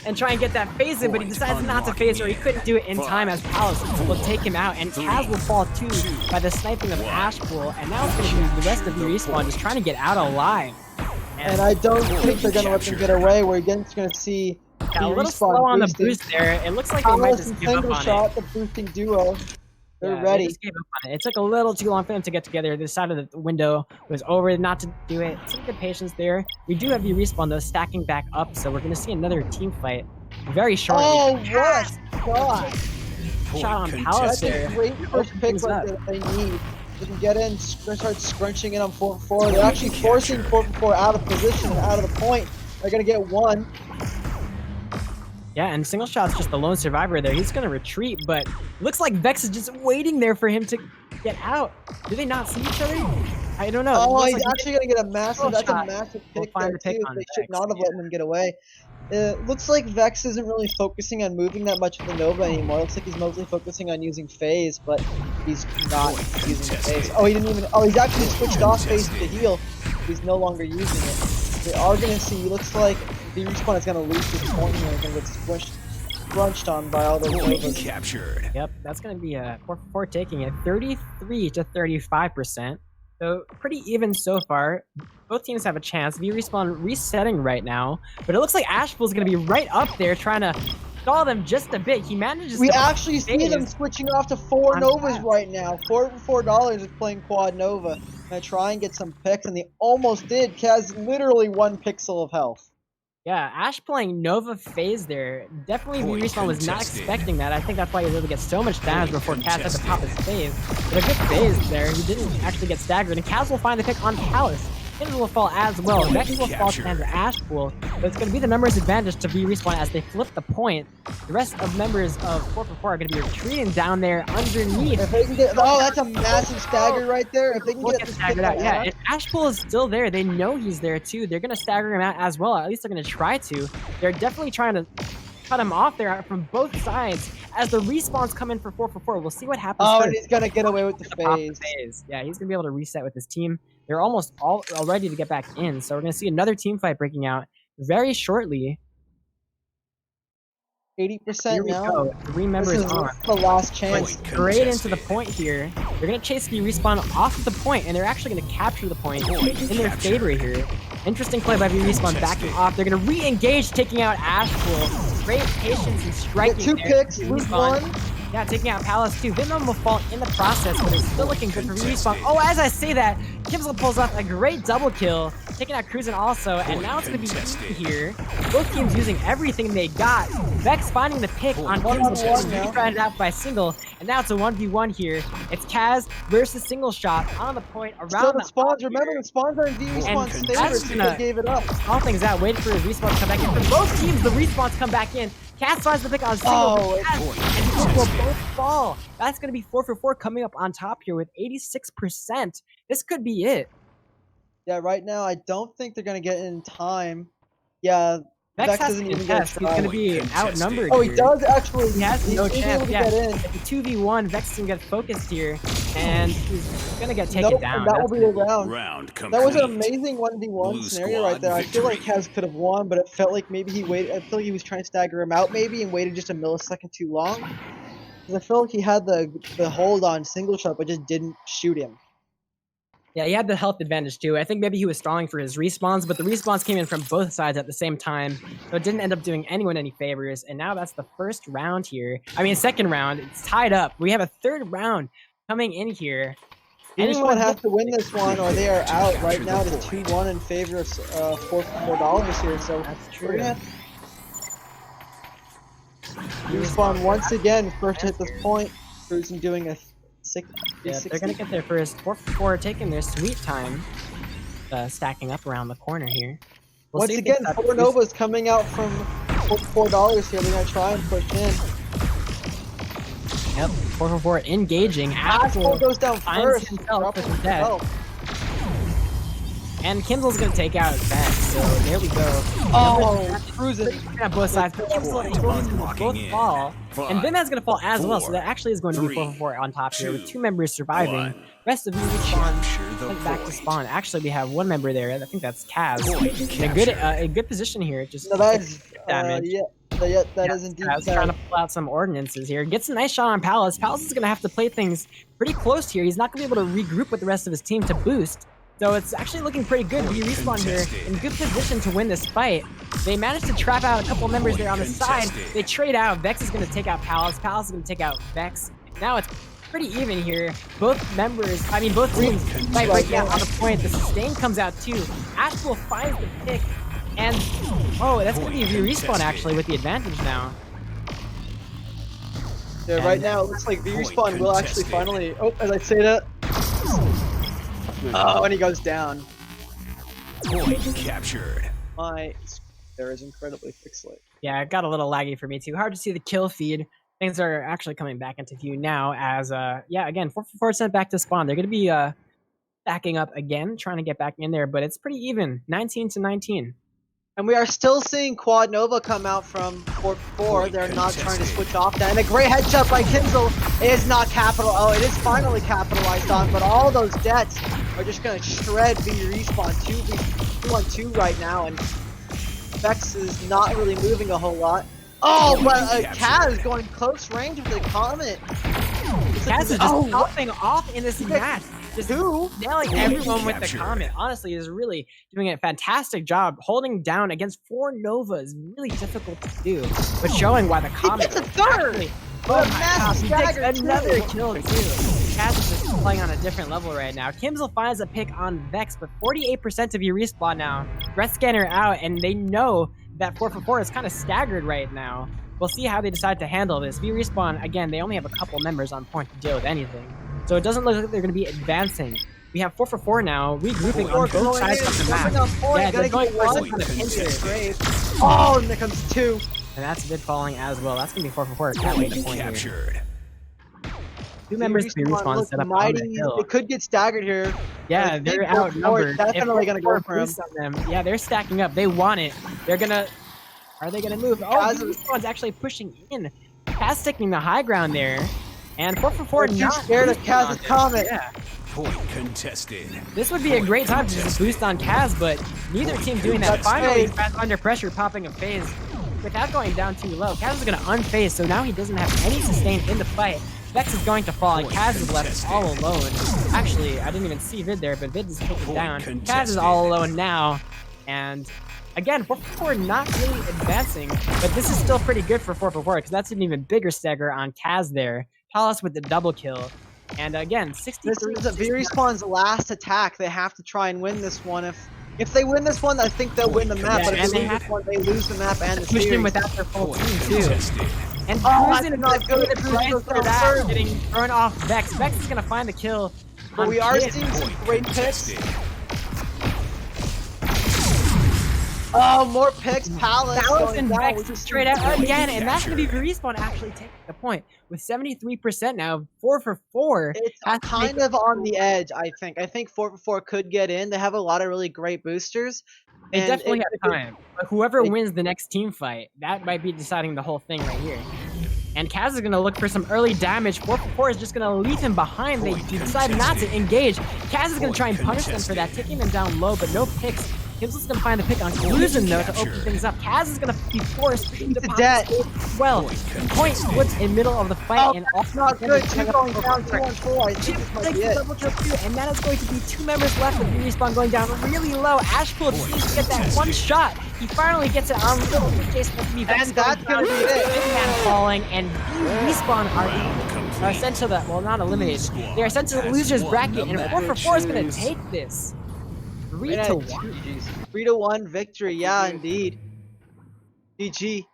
and try and get that phase in, but he decides not to phase or he couldn't do it in time as Palace will take him out, and Kaz will fall too by the sniping of Ashpool, and now it's going to be the rest of VRespawn just trying to get out alive. And I don't think they're going to let them get away. We're again going to see a little slow on the boost there. It looks like they might just give up on it. The boosting duo. They're Yeah, ready. They just gave up on it. It took a little too long for them to get together. The side of the window was over, not to do it. Some good patience there. We do have VRespawn though stacking back up, so we're going to see another team fight very shortly. Oh, what a shot! Shot on Palace That's a there. great first pick right there that they need. They can get in, start scrunching in on 4-4. They're actually forcing 4-4 out of position, out of the point. They're going to get one. Yeah, and Single Shot's just the lone survivor there. He's going to retreat, but looks like Vex is just waiting there for him to get out. Do they not see each other? I don't know. Oh, he's like actually going to get a massive, that's a massive pick there too. They should not have let him get away. It looks like Vex isn't really focusing on moving that much with the Nova anymore. It looks like he's mostly focusing on using phase, but he's not using phase. Oh, he didn't even, oh, he's actually switched off phase to the heal. He's no longer using it. They are going to see, looks like VRespawn is going to lose this point here and going to get scrunched on by all those Novas. Captured. Yep, that's going to be a 4-4 taking it 33 to 35%. So pretty even so far. Both teams have a chance. VRespawn resetting right now, but it looks like Ashpool's going to be right up there trying to stall them just a bit. He manages We to actually see them switching off to 4 Novas right now. $4 is playing Quad Nova. Gonna try and get some picks, and they almost did. Kaz literally 1 pixel of health. Yeah, Ash playing Nova phase there. Definitely VRespawn was not expecting that. I think that's why he was able to get so much damage before Kaz had to pop his phase. But a good phase there. He didn't actually get staggered, and Kaz will find the pick on Palace. Him will fall as well. Vex will fall to Ashpool, but it's going to be the numbers advantage to VRespawn as they flip the point. The rest of members of 444 are going to be retreating down there underneath. If they can get, oh, that's a massive stagger right there. If they can get staggered out, yeah. If Ashpool is still there, they know he's there too. They're going to stagger him out as well. At least they're going to try to. They're definitely trying to cut him off there from both sides as the respawns come in for 444. We'll see what happens. Oh, and he's going to get away with the phase. Yeah, he's going to be able to reset with his team. They're almost all ready to get back in, so we're going to see another team fight breaking out very shortly. 80% now. Go. 3 members on. The last chance. Straight into the point here. They're going to chase VRespawn off of the point, and they're actually going to capture the point in their favor here. Interesting play by VRespawn backing off. They're going to re-engage, taking out Ashpool. Great patience and striking. 2 picks, lose 1. Yeah, taking out Palace too. Venom will fall in the process, but it's still looking good for VRespawn. Oh, as I say that, Kimsel pulls off a great double kill, taking out Cruisin' also, and now it's going to be easy here. Both teams using everything they got. Vex finding the pick on Kimsel, tried it out by Single, and now it's a 1v1 here. It's Kaz versus Single Shot on the point around the spawns. Remember, the spawns are in VRespawn's favor, so they gave it up. All things out, waiting for the respawn to come back in. For both teams, the respawns come back in. Kaz finds the pick on Single, and Single will both fall. That's going to be 4-for-4 coming up on top here with 86%. This could be it. Yeah, right now I don't think they're going to get in time. Yeah, Vex has doesn't to even get a contest. He's going to be outnumbered Oh, he here. does actually. He has no he's chance. able to Yeah, get in. if the 2v1, Vex is going to get focused here, and he's going to get taken Nope, down. and that will be the round. Round complete. That was an amazing 1v1 Blue scenario right there. I feel like victory. Kaz could have won, but it felt like maybe he waited. I feel like he was trying to stagger him out maybe and waited just a millisecond too long. Because I feel like he had the hold on single shot, but just didn't shoot him. Yeah, he had the health advantage too. I think maybe he was stalling for his respawns, but the respawns came in from both sides at the same time, so it didn't end up doing anyone any favors. And now that's the first round here. I mean, second round. It's tied up. We have a third round coming in here. Anyone has to win this one, or they are out. Right now, it is 2-1 in favor of $4 here. So That's true. we're gonna Respawn once again. First to hit this point. Cruising doing a 6. Yeah, they're gonna get their first 4-4, taking their sweet time, stacking up around the corner here. We'll Once see if again, they Four Nova's coming out from $4 here. They're gonna try and push in. Yep, 4-4 engaging. Asshole goes down finds first. himself with the death. Himself. And Kinzel's gonna take out Vex, so there we go. Oh, cruising. At both sides, but Kinzel and Williams both fall. And Vinman's gonna fall as well, so that actually is going to be 4-4 on top here with 2 members surviving. Rest of you VRespawn went back to spawn. Actually, we have 1 member there. I think that's Kaz. A good position here. Just No, that is damage. that is indeed. Kaz trying to pull out some ordinances here. Gets a nice shot on Palace. Palace is gonna have to play things pretty close here. He's not gonna be able to regroup with the rest of his team to boost. So it's actually looking pretty good. VRespawn here in good position to win this fight. They managed to trap out a couple members there on the side. They trade out. Vex is going to take out Palace. Palace is going to take out Vex. Now it's pretty even here. Both teams fight right now on the point. The sustain comes out too. Ashbull finds the pick. And, oh, that's going to be VRespawn actually with the advantage now. Yeah, right now it looks like VRespawn will actually finally. Oh, as I say that. Oh, and he goes down. Point captured. My there is incredibly pixelated. Yeah, it got a little laggy for me too. Hard to see the kill feed. Things are actually coming back into view now as, yeah, again, 4-4 sent back to spawn. They're going to be backing up again, trying to get back in there, but it's pretty even, 19-19. And we are still seeing Quad Nova come out from 4-4. They're not trying to switch off that. And a great headshot by Kinzel is not capital. Oh, it is finally capitalized on, but all those deaths are just going to shred VRespawn 2-on-2 right now. And Vex is not really moving a whole lot. Oh, but Kaz going close range with the Comet. Kaz is just popping off in this match. Just nailing everyone with the Comet. Honestly, is really doing a fantastic job holding down against 4 Nova is really difficult to do, but showing why the Comet. He gets a third. Actually, oh my gosh, he takes another kill too. Kaz is just playing on a different level right now. Kimzel finds a pick on Vex, but 48% of your respawn now. Breath scanner out, and they know that 4-4 is kind of staggered right now. We'll see how they decide to handle this. VRespawn, again, they only have a couple members on point to deal with anything. So it doesn't look like they're going to be advancing. We have 4-4 now, regrouping on both sides of the map. Yeah, they're going for some kind of pincer. Oh, and there comes 2. And that's mid falling as well. That's going to be 4-4. Can't wait to point here. 2 members to be respawn set up on the hill. It could get staggered here. Yeah, they're outnumbered. Definitely going to go for him. Yeah, they're stacking up. They want it. They're going to... Are they going to move? Oh, VRespawn's actually pushing in. Kaz taking the high ground there. And 4-4 not scared of Kaz's Comet. Yeah. Point contested. This would be a great time to just boost on Kaz, but neither team doing that. Finally, Kaz under pressure, popping a phase without going down too low. Kaz is going to unphase, so now he doesn't have any sustain in the fight. Vex is going to fall, and Kaz is left all alone. Actually, I didn't even see Vid there, but Vid is taken down. Kaz is all alone now, and again, 4-4 not really advancing, but this is still pretty good for 4-4 because that's an even bigger stagger on Kaz there. Palace with the double kill. And again, 63. This is VRespawn's last attack. They have to try and win this one. If they win this one, I think they'll win the map. But if they lose this one, they lose the map and the series. Pushed in without their full team too. And Cruising not good. For that, getting thrown off Vex. Vex is gonna find the kill. But we are seeing some great picks. Oh, more picks. Palace and Vex straight out again, and that's going to be VRespawn actually taking the point with 73% now. 4-4. It's kind of on the edge, I think. I think 4-4 could get in. They have a lot of really great boosters. They And definitely it- have time. But whoever they- wins the next team fight, that might be deciding the whole thing right here. And Kaz is going to look for some early damage. 444 is just going to leave him behind. They decide not to engage. Kaz is going to try and punish them for that, taking them down low, but no picks. Kim's going to find the pick on Collusion, though, to open things up. Kaz is going to be forced to dead. as well. Point Woods in middle of the fight. And That's not good. Two going down, 2-on-4. I think Chip this might takes be the it. double kill too, and that is going to be 2 members left with VRespawn going down really low. Ashpool just needs to get that one shot. He finally gets it on little Jason with me. And that's gonna be it. Big man falling, and VRespawn are sent to the, well, not eliminated. They are sent to the losers bracket, and 444 is going to take this. 3-1. 3-1 victory. Yeah, indeed. GG.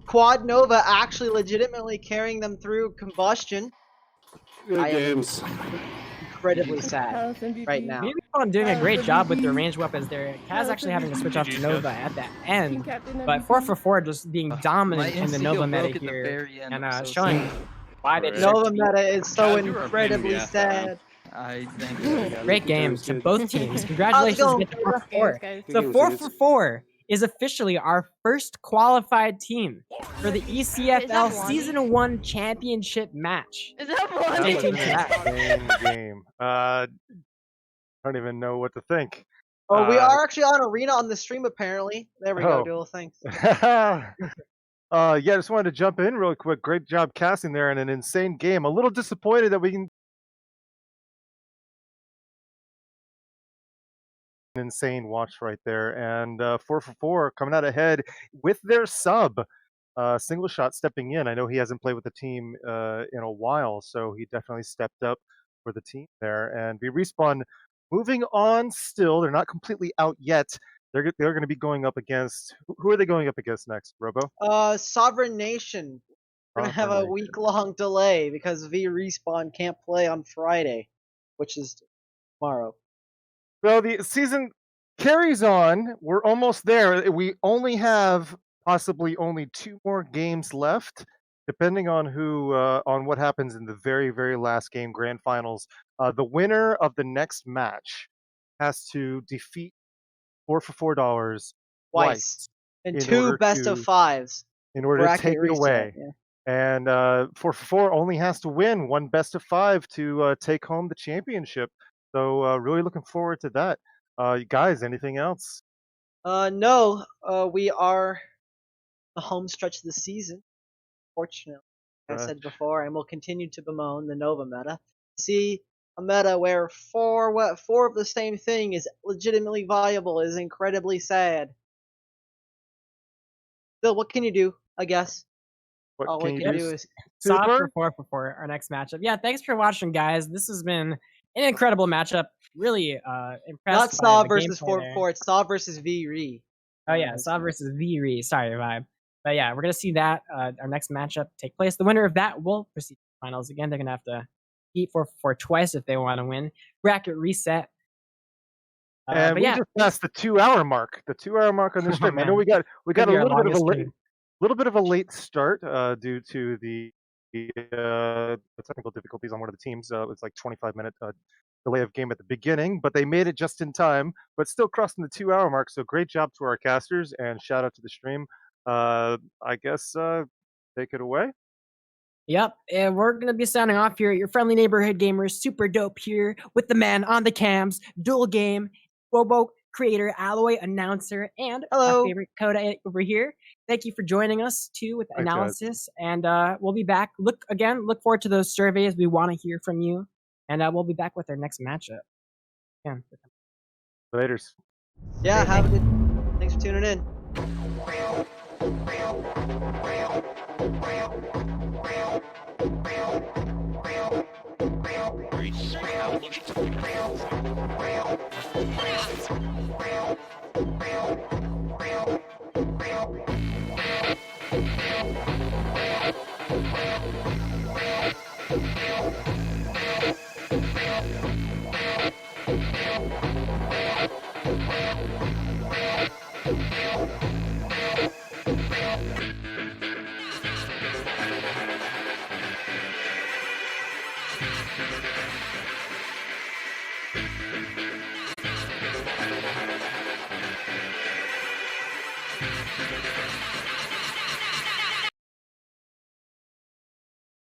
Quad Nova actually legitimately carrying them through combustion. Good I am games. incredibly sad right now. VRespawn doing a great job with their ranged weapons there. Kaz actually having to switch off to Nova at the end, but 444 just being dominant in the Nova meta here and showing why they deserve Nova to be. meta is so incredibly sad. I think Great games to both teams. Congratulations going? again to 444. So 444 is officially our first qualified team for the ECFL Season 1 Championship match. Is that one? Stay tuned for that. Same game. I don't even know what to think. Oh, we are actually on Arena on the stream apparently. There we go, Oh. Duel. Thanks. Yeah, just wanted to jump in real quick. Great job casting there in an insane game. A little disappointed that we can. Insane watch right there, and 444 coming out ahead with their sub. Single shot stepping in. I know he hasn't played with the team in a while, so he definitely stepped up for the team there. And VRespawn moving on still. They're not completely out yet. They're going to be going up against. Who are they going up against next, Robo? Sovereign Nation. We're gonna have a Sovereign Nation. week-long delay because VRespawn can't play on Friday, which is tomorrow. Well, the season carries on. We're almost there. We only have possibly only 2 more games left, depending on who, on what happens in the very, very last game, grand finals. The winner of the next match has to defeat $4 Twice. And in 2 order best to- of 5s. in order to Bracket take it reset, away. yeah. And 444 only has to win 1 best of 5 to take home the championship. So really looking forward to that. You guys, anything else? No, we are the home stretch of the season, fortunately. Like I said before, and we'll continue to bemoan the Nova meta. See a meta where 4 of the same thing is legitimately viable is incredibly sad. Still, what can you do, I guess? What All we can can you do do? is Stop Super? for 444, our next matchup. Yeah, thanks for watching, guys. This has been an incredible matchup. Really impressed. not by Saw the versus gameplay 4-4, it's Saw versus VRe. Oh yeah, Saw versus VRe. Sorry, Vibe. But yeah, we're gonna see that our next matchup take place. The winner of that will proceed to the finals. Again, they're gonna have to beat 444 twice if they want to win. Bracket reset. And but we yeah, just passed the 2-hour mark. The 2-hour mark on the Oh, stream. I man. know we got Could a be our little bit of a longest late, stream. little bit of a late start due to the technical difficulties on one of the teams. It was like 25-minute delay of game at the beginning, but they made it just in time. But still crossing the 2-hour mark. So great job to our casters and shout out to the stream. I guess take it away. Yep, and we're gonna be signing off here. Your friendly neighborhood gamers, super dope here with the man on the cams, dual game, Bobo creator, Alloy announcer, and Hello. our favorite Coda over here. Thank you for joining us too with Thanks, guys. analysis, and we'll be back. Look forward to those surveys. We want to hear from you, and we'll be back with our next matchup. Yeah. Laters. Yeah, have a good. Thanks for tuning in. Bye.